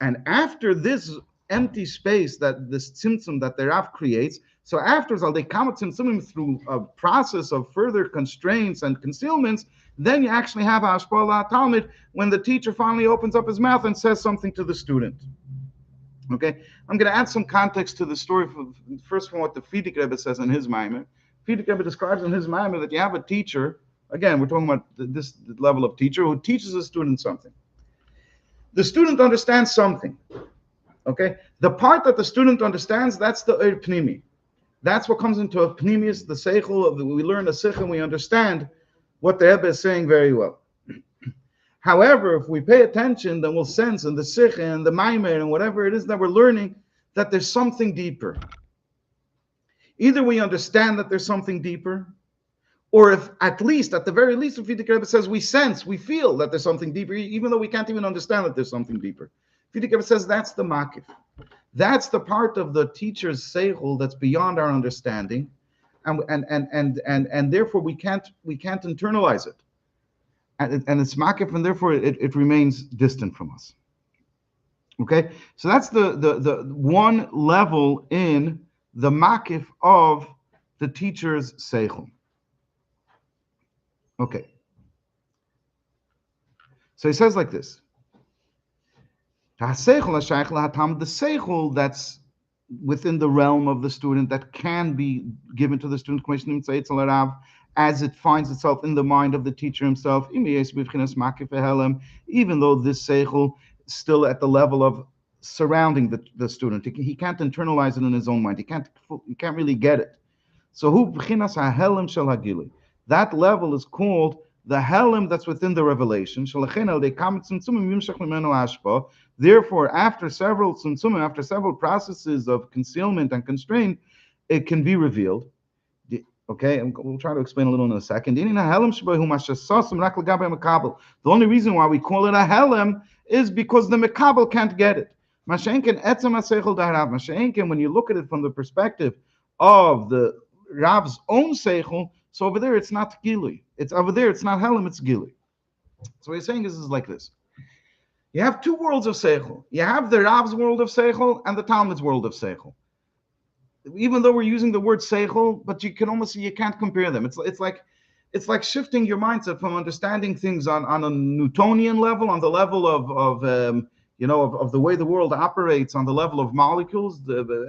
And after this empty space that this tzimtzum that the Rav creates, so afterwards, al dekamat tzimtzumim, through a process of further constraints and concealments, then you actually have hashpala talmid when the teacher finally opens up his mouth and says something to the student. Okay, I'm going to add some context to the story. First, from what the Frierdiker Rebbe says in his Maimer. Frierdiker Rebbe describes in his Maimer that you have a teacher. Again, we're talking about this level of teacher who teaches a student something. The student understands something. Okay, the part that the student understands, that's the Eir Pnimi. That's what comes into a Pnimius, the Seichel. We learn a Sikh and we understand what the Rebbe is saying very well. However, if we pay attention, then we'll sense in the Sikh and the Maimer and whatever it is that we're learning that there's something deeper. Either we understand that there's something deeper, or if at the very least, if Frierdiker Rebbe says we sense, we feel that there's something deeper, even though we can't even understand that there's something deeper. Frierdiker Rebbe says that's the makif. That's the part of the teacher's seichel that's beyond our understanding, and therefore we can't internalize it, and it's makif, and therefore it remains distant from us. Okay, so that's the one level in the makif of the teacher's seichel. Okay, so he says like this: the seichel that's within the realm of the student that can be given to the student as it finds itself in the mind of the teacher himself, even though this seichel is still at the level of surrounding the student. He can't internalize it in his own mind. He can't really get it. So who b'chinas hahelem shel hagili. That level is called the helem that's within the revelation. Therefore, after several tzimtzumim, after several processes of concealment and constraint, it can be revealed. Okay, and we'll try to explain a little in a second. The only reason why we call it a helem is because the mekabel can't get it. When you look at it from the perspective of the Rav's own seichel, so over there it's not gili. It's over there, it's not helem, it's gili. So what he's saying is like this. You have two worlds of seichel. You have the Rav's world of seichel and the Talmud's world of seichel. Even though we're using the word seichel, but you can almost see you can't compare them. It's like shifting your mindset from understanding things on a Newtonian level, on the level of the way the world operates, on the level of molecules,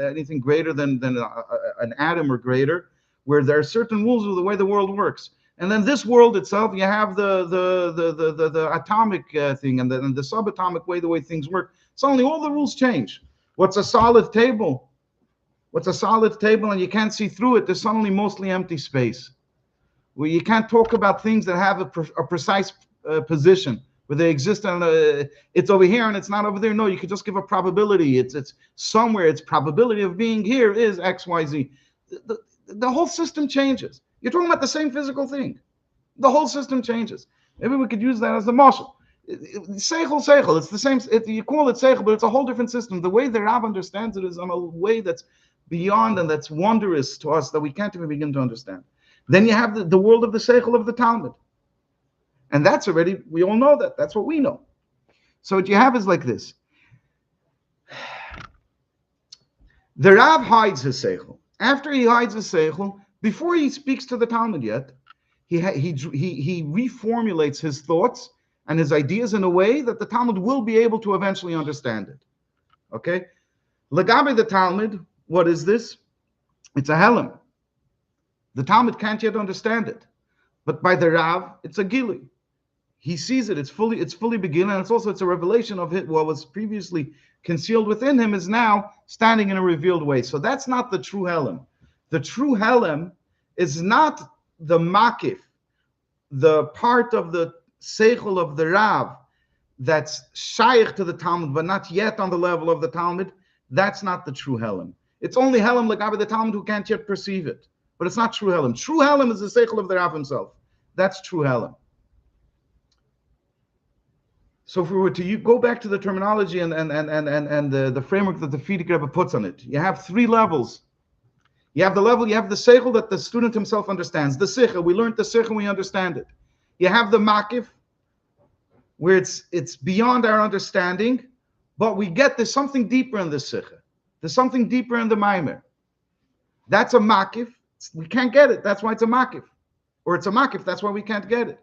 anything greater than an atom or greater, where there are certain rules of the way the world works. And then this world itself, you have the atomic thing and the subatomic way, the way things work. Suddenly all the rules change. What's a solid table? And you can't see through it? There's suddenly mostly empty space, where you can't talk about things that have a precise position, where they exist and it's over here and it's not over there. No, you could just give a probability. It's somewhere. Its probability of being here is X, Y, Z. The whole system changes. You're talking about the same physical thing. The whole system changes. Maybe we could use that as the marshal. Seichel. It's the same. You call it seichel, but it's a whole different system. The way the Rav understands it is on a way that's beyond and that's wondrous to us that we can't even begin to understand. Then you have the world of the seichel of the Talmud. And that's already, we all know that. That's what we know. So what you have is like this. The Rav hides his seichel. After he hides his seichel, before he speaks to the Talmud yet, he reformulates his thoughts and his ideas in a way that the Talmud will be able to eventually understand it. Okay? Legabe the Talmud, what is this? It's a helem. The Talmud can't yet understand it. But by the Rav, it's a gili. He sees it. It's fully beginning, and it's a revelation of it. What was previously concealed within him is now standing in a revealed way. So that's not the true helem. The true helem is not the makif, the part of the seichel of the Rav that's shaykh to the Talmud, but not yet on the level of the Talmud. That's not the true helem. It's only helem legabe the Talmud who can't yet perceive it. But it's not true helem. True helem is the seichel of the Rav himself. That's true helem. So if we were to go back to the terminology and the framework that the Frierdiker Rebbe puts on it, you have three levels. You have the seichel that the student himself understands. The sicha, we learned the sicha and we understand it. You have the makif, where it's beyond our understanding, but we get there's something deeper in the sicha. There's something deeper in the maimer. That's a makif. We can't get it. That's why it's a makif. Or it's a makif. That's why we can't get it.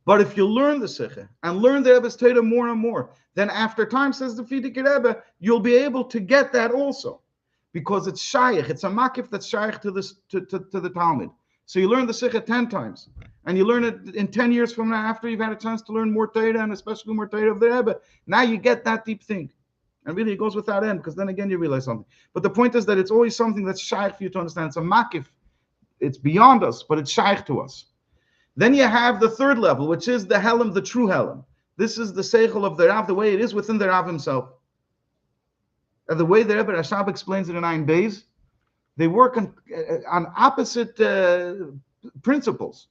But if you learn the sicha and learn the Rebbe's Torah more and more, then after time, says the Frierdiker Rebbe, you'll be able to get that also. Because it's shaykh. It's a makif that's shaykh to the Talmud. So you learn the sicha 10 times. And you learn it in 10 years from now, after you've had a chance to learn more Torah, and especially more Torah of the Rebbe. Now you get that deep thing. And really, it goes without end, because then again, you realize something. But the point is that it's always something that's shaykh for you to understand. It's a makif. It's beyond us, but it's shaykh to us. Then you have the third level, which is the helem, the true helem. This is the seichel of the Rav, the way it is within the Rav himself. And the way the Rebbe Rashab explains it in Ein Beis, they work on opposite principles.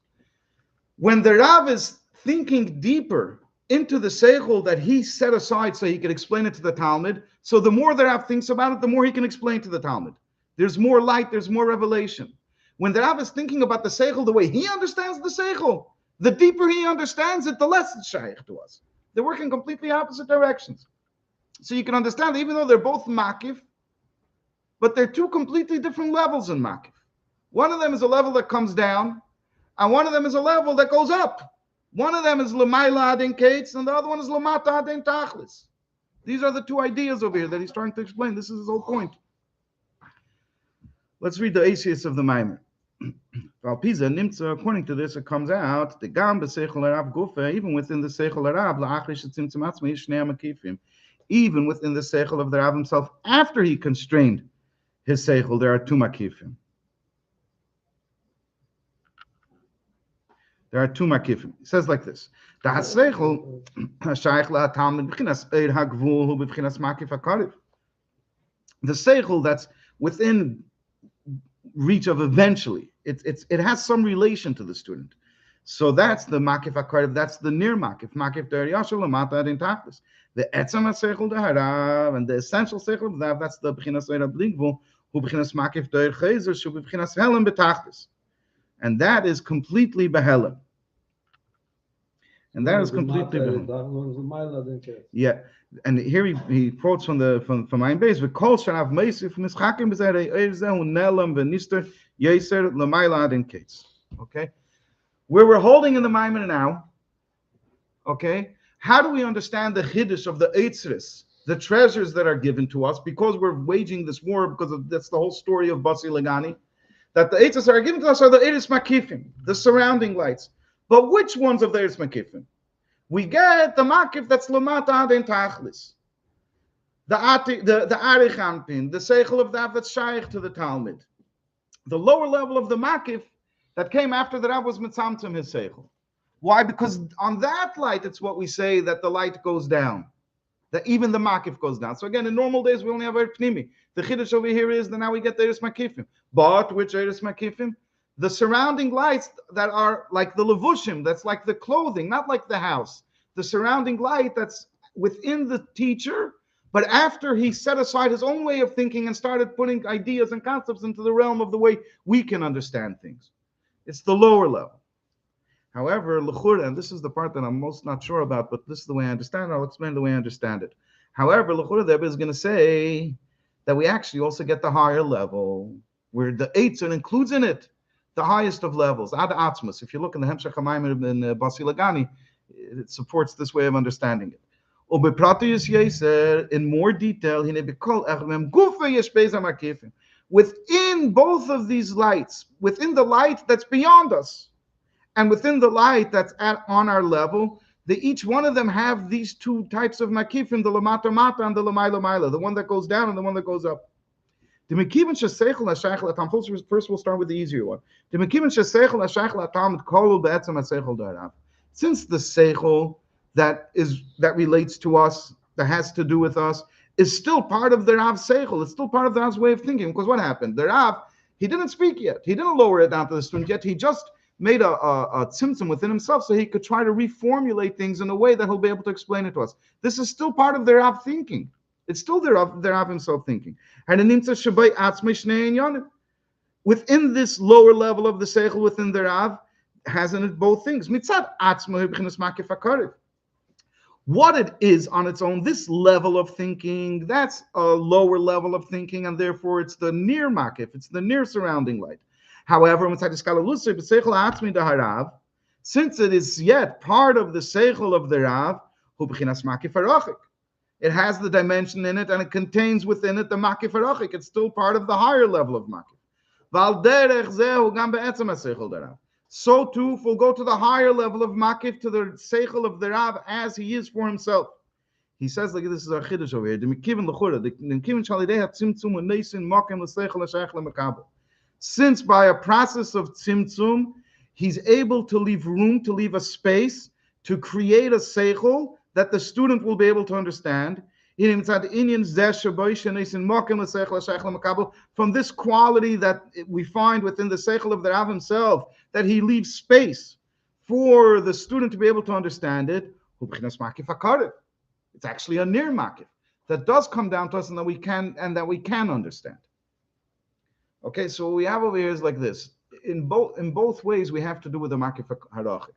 When the Rav is thinking deeper into the seichel that he set aside so he could explain it to the Talmud, so the more the Rav thinks about it, the more he can explain to the Talmud. There's more light, there's more revelation. When the Rav is thinking about the seichel the way he understands the seichel, the deeper he understands it, the less it's shaykh to us. They work in completely opposite directions. So you can understand, even though they're both makif, but they're two completely different levels in makif. One of them is a level that comes down, and one of them is a level that goes up. One of them is Lamaila Adin Kates, and the other one is Lamata Adin Tachlis. These are the two ideas over here that he's trying to explain. This is his whole point. Let's read the Asius of the Maimer. According to this, it comes out the Gam B'Seichel Arav Gufa, even within the Seichel Arav, La'achrish Tzimtzum Atzmi Shnei Makifim, even within the Seichel of the Rav himself, after he constrained his Seichel, there are two Makifim. There are two Makifim. He says like this: the Seichel Shaykh LaTalmid B'chinas Eid HaGvul Hu B'chinas Makif HaKariv. The Seichel that's within reach of eventually. It has some relation to the student. So that's the makif hakariv, that's the near makif. Makif der yashal lamata adin tachlis. The etzam seichel deharav, and the essential seichel of that, that's the b'chinas eira bligvul, hu b'chinas makif der chezer, shu b'chinas helam betachlis. And that is completely behelam. And that is completely behelam. Yeah. And here he quotes from Ein Beis, "V'kol sharav meisif mischakim b'zeh eirzehu nelam v'nister yeser l'mayla adin kates." Okay, where we're holding in the Maimon now. Okay, how do we understand the chiddush of the eitzris, the treasures that are given to us, because we're waging this war? Because that's the whole story of Basi Legani, that the eitzris that are given to us are the eiris makifim, the surrounding lights. But which ones of the eiris makifim? We get the makif that's lamata adin tachlis, the arichanpin, the seichel of that that's shaykh to the Talmud. The lower level of the makif that came after the Rav was mitzamtzim his seichel. Why? Because on that light, it's what we say that the light goes down, that even the makif goes down. So again, in normal days, we only have a pnimi. The chiddush over here is that now we get the eris makifim. But which eris makifim? The surrounding lights that are like the levushim, that's like the clothing, not like the house. The surrounding light that's within the teacher, but after he set aside his own way of thinking and started putting ideas and concepts into the realm of the way we can understand things. It's the lower level. However, l'chura, and this is the part that I'm most not sure about, but this is the way I understand it. I'll explain the way I understand it. However, l'chura, the Rebbe is going to say that we actually also get the higher level, where the eitzon includes in it the highest of levels, ad atzmus. If you look in the Hemshech HaMaimer in Basi Legani, it supports this way of understanding it. In more detail, within both of these lights, within the light that's beyond us, and within the light that's on our level, each one of them have these two types of makifim, the lamata mata and the lamayla mayla, the one that goes down and the one that goes up. First, we'll start with the easier one. Since the seichel that relates to us, that has to do with us, is still part of the Rav's seichel, it's still part of the Rav's way of thinking. Because what happened? The Rav, he didn't speak yet. He didn't lower it down to the student yet. He just made a tzimtzum within himself so he could try to reformulate things in a way that he'll be able to explain it to us. This is still part of the Rav thinking. It's still the Rav himself thinking. Within this lower level of the seichel, within the Rav, has in it both things. What it is on its own, this level of thinking, that's a lower level of thinking, and therefore it's the near makif, it's the near surrounding light. However, since it is yet part of the seichel of the Rav, it has the dimension in it, and it contains within it the makif harochik. It's still part of the higher level of makif. So too, if we'll go to the higher level of makif, to the seichel of the Rav as he is for himself. He says, like this is our chiddush over here. Since by a process of tzimtzum, he's able to leave room, to leave a space, to create a seichel that the student will be able to understand. From this quality that we find within the seichel of the Rav himself, that he leaves space for the student to be able to understand it. It's actually a near makif that does come down to us and that we can understand. Okay, so what we have over here is like this. In both ways, we have to do with the makif harachi.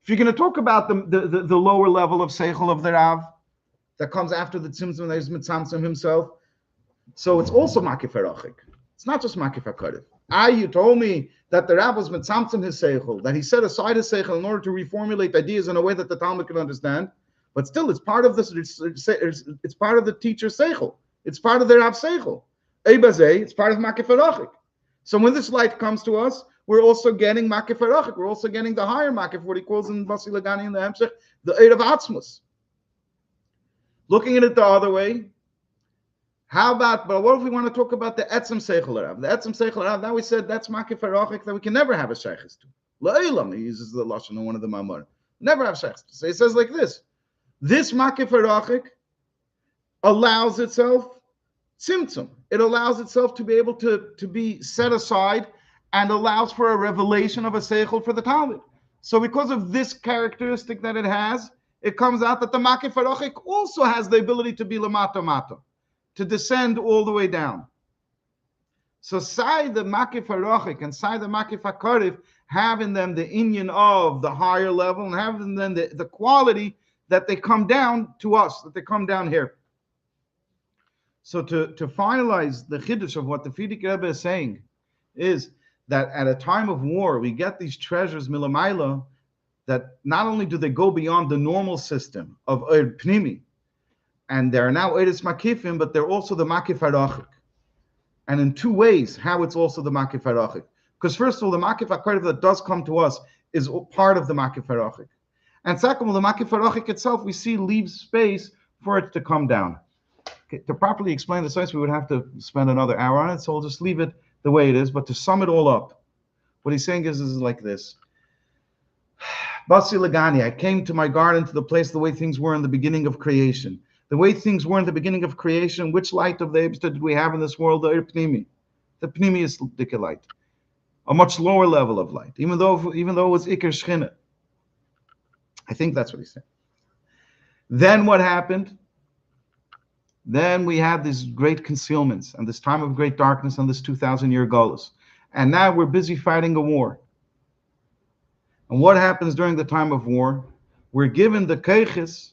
If you're going to talk about the lower level of seichel of the Rav, that comes after the tzimtzum that is mitzamtzum himself. So it's also makif harachik. It's not just makif hakarev. You told me that the Rav was mitzamtzum his seichel, that he set aside his seichel in order to reformulate ideas in a way that the Talmud can understand. But still, it's part of this. It's part of the teacher's seichel. It's part of the Rav seichel. It's part of makif harachik. So when this light comes to us, we're also getting makif harachik. We're also getting the higher makif, what he calls in Basi Legani in the Hemshech, the Eid of Atzmus. Looking at it the other way, how about, but what if we want to talk about the Etzem Seichel Rav? The Etzem Seichel Rav, now we said that's makif harachik that we can never have a shaykhis to. La'ilam, he uses the lashon in one of the mamar. Never have shaykhis to. So he says like this: this makif harachik allows itself tzimtzum. It allows itself to be able to be set aside and allows for a revelation of a seichel for the Talmud. So because of this characteristic that it has, it comes out that the makif harachik also has the ability to be lamata mata, to descend all the way down. So Sai the makif harachik and Sai the makif hakarev have in them the inyan of the higher level and have in them the quality that they come down to us, that they come down here. So to finalize the chiddush of what the Frierdiker Rebbe is saying is that at a time of war, we get these treasures milamaila that not only do they go beyond the normal system of Eir Pnimi, and they're now Eiris Makifim, but they're also the Makif Harachik. And in two ways, how it's also the Makif Harachik. Because first of all, the Makif HaKarev that does come to us is part of the Makif Harachik. And second of all, the Makif Harachik itself, we see leaves space for it to come down. Okay, to properly explain the science, we would have to spend another hour on it, so we'll just leave it the way it is. But to sum it all up, what he's saying is like this. Basi Legani, I came to my garden, to the place the way things were in the beginning of creation. The way things were in the beginning of creation, which light of the Eibster did we have in this world? The Pnimi. The Pnimi is Dike light. A much lower level of light, even though it was Iker Shchina. I think that's what he's saying. Then what happened? Then we had these great concealments and this time of great darkness and this 2,000-year Golus. And now we're busy fighting a war. And what happens during the time of war? We're given the keiches,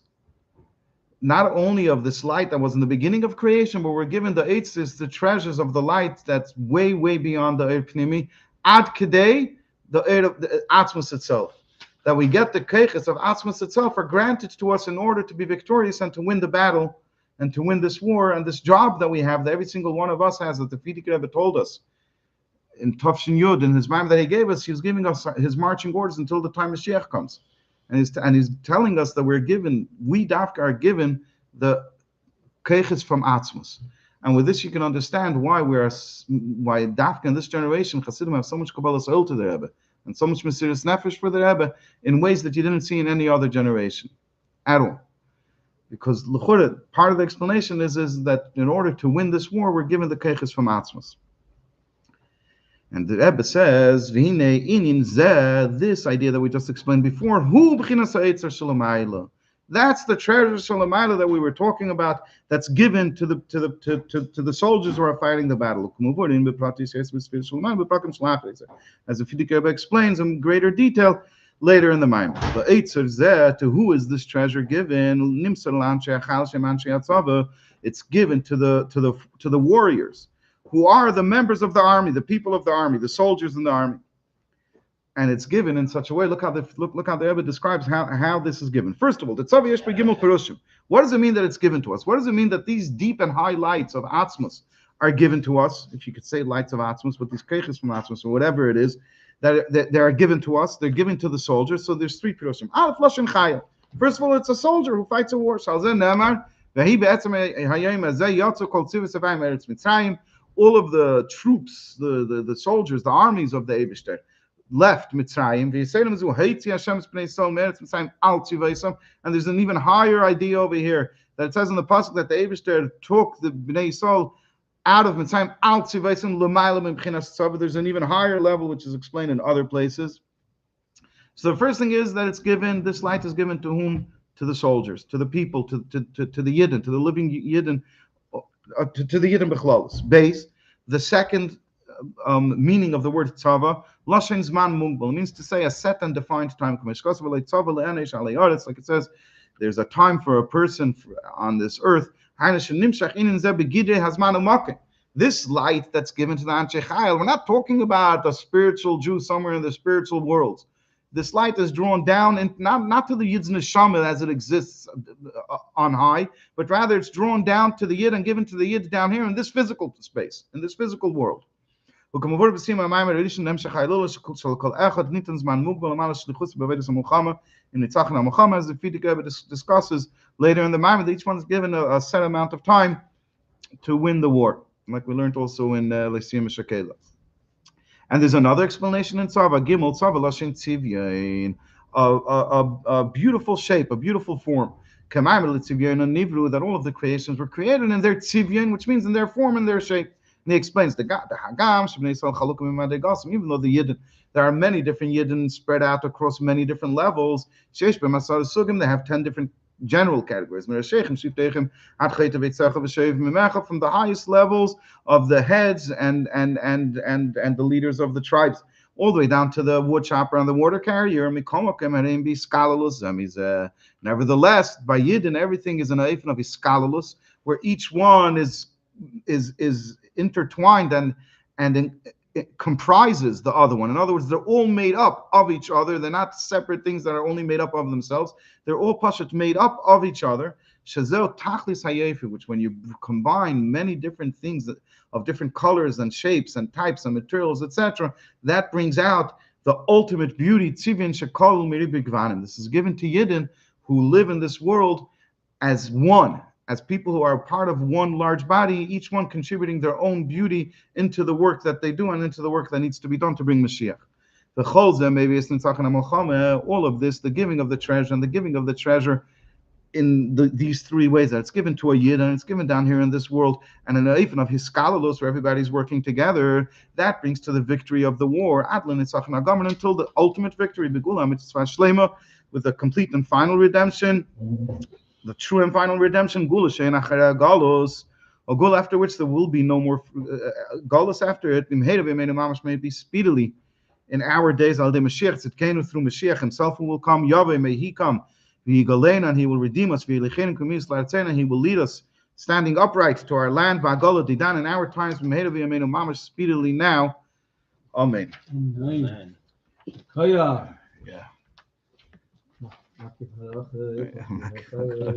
not only of this light that was in the beginning of creation, but we're given the eitzis, the treasures of the light that's way, way beyond the Eir Pnimi, ad kedei, the Eir of the Atzmus itself. That we get the keiches of Atzmus itself are granted to us in order to be victorious and to win the battle and to win this war and this job that we have, that every single one of us has, that the Frierdiker Rebbe told us in Tafshin Yud, in his mime that he gave us, he was giving us his marching orders until the time Mashiach comes. And he's telling us that we Dafka are given the keiches from Atzmus. And with this you can understand why Dafka in this generation, Hasidim have so much Kabbalah Soil to the Rebbe, and so much Mesiras Nefesh for the Rebbe in ways that you didn't see in any other generation at all. Because l'chura, part of the explanation is that in order to win this war, we're given the keiches from Atzmus. And the Rebbe says, "V'hinei inin zeh," this idea that we just explained before, hu b'chinas ha'etzer shalamayla. That's the treasure shalamayla that we were talking about. That's given to the soldiers who are fighting the battle. As the Frierdiker Rebbe explains in greater detail later in the Maimon. The etzer zeh, to who is this treasure given? Nimsar l'anshei hachal shem anshei hatzava. It's given to the warriors, who are the members of the army, the people of the army, the soldiers in the army. And it's given in such a way. Look how the Rebbe describes how this is given. First of all, the Tzav Yesh Gimel Perushim. What does it mean that it's given to us? What does it mean that these deep and high lights of Atzmus are given to us? If you could say lights of Atzmus, but these keiches from Atzmus, or whatever it is, that they are given to us, they're given to the soldiers. So there's three Perushim. Aleph Lashon Chaya. First of all, it's a soldier who fights a war. All of the troops, the soldiers, the armies of the Eibishter left Mitzrayim. And there's an even higher idea over here that it says in the pasuk that the Eibishter took the Bnei Yisrael out of Mitzrayim. There's an even higher level which is explained in other places. So the first thing is that it's given. This light is given to whom? To the soldiers, to the people, to the Yidden, to the living Yidden. To the Yidden Bechlalos. Base. The second meaning of the word tzava, Lashon Zman Mungbal, means to say a set and defined time. Like it says, There's a time for a person on this earth. This light that's given to the Anshe Chayil, we're not talking about a spiritual Jew somewhere in the spiritual worlds. This light is drawn down, and not to the Yid's neshama as it exists on high, but rather it's drawn down to the Yid and given to the Yid down here in this physical space, in this physical world. In Nitzachon HaMilchama, as the Fidik discusses later in the Maimon, each one is given a set amount of time to win the war, like we learned also in Leisiyim Shekela. And there's another explanation in Tzava Gimel, Tzava Lashin Tzivyain, a beautiful shape, a beautiful form. That all of the creations were created in their tzivyain, which means in their form and their shape. And he explains the Hagam, even though the Yidden, there are many different Yidden spread out across many different levels. They have 10 different general categories. From the highest levels of the heads and the leaders of the tribes, all the way down to the wood chopper and the water carrier. Nevertheless, by Yidden, everything is an eifin of iskalalus, where each one is intertwined and it comprises the other one. In other words, they're all made up of each other. They're not separate things that are only made up of themselves. They're all pashat made up of each other. Shazel tachlis hayefi, which when you combine many different things of different colors and shapes and types and materials, etc., that brings out the ultimate beauty. Tzivin shekol miribig gvanim. This is given to Yidden who live in this world as one, as people who are part of one large body, each one contributing their own beauty into the work that they do and into the work that needs to be done to bring Mashiach. The cholzeh, maybe it's all of this, the giving of the treasure and the giving of the treasure in these three ways, that it's given to a Yid and it's given down here in this world, and in even of his skalalos where everybody's working together, that brings to the victory of the war, Adlan Nitzachon HaGamer, until the ultimate victory, Begula Mitzvah Shlema, with a complete and final redemption. The true and final redemption, Gula Shein Acharei Galos, a Gula after which there will be no more Galos after it. May be speedily in our days. Al de Mashiach Tzidkenu, through Mashiach himself, who will come. Yahweh, may he come. V'yigalena, and he will redeem us. V'yilecheinu kumis la'artzena, and he will lead us standing upright to our land. V'agala didan, in our times. V'mehedav yameinu mamash, speedily now. Amen. Amen. Kaya. Yeah. Yeah.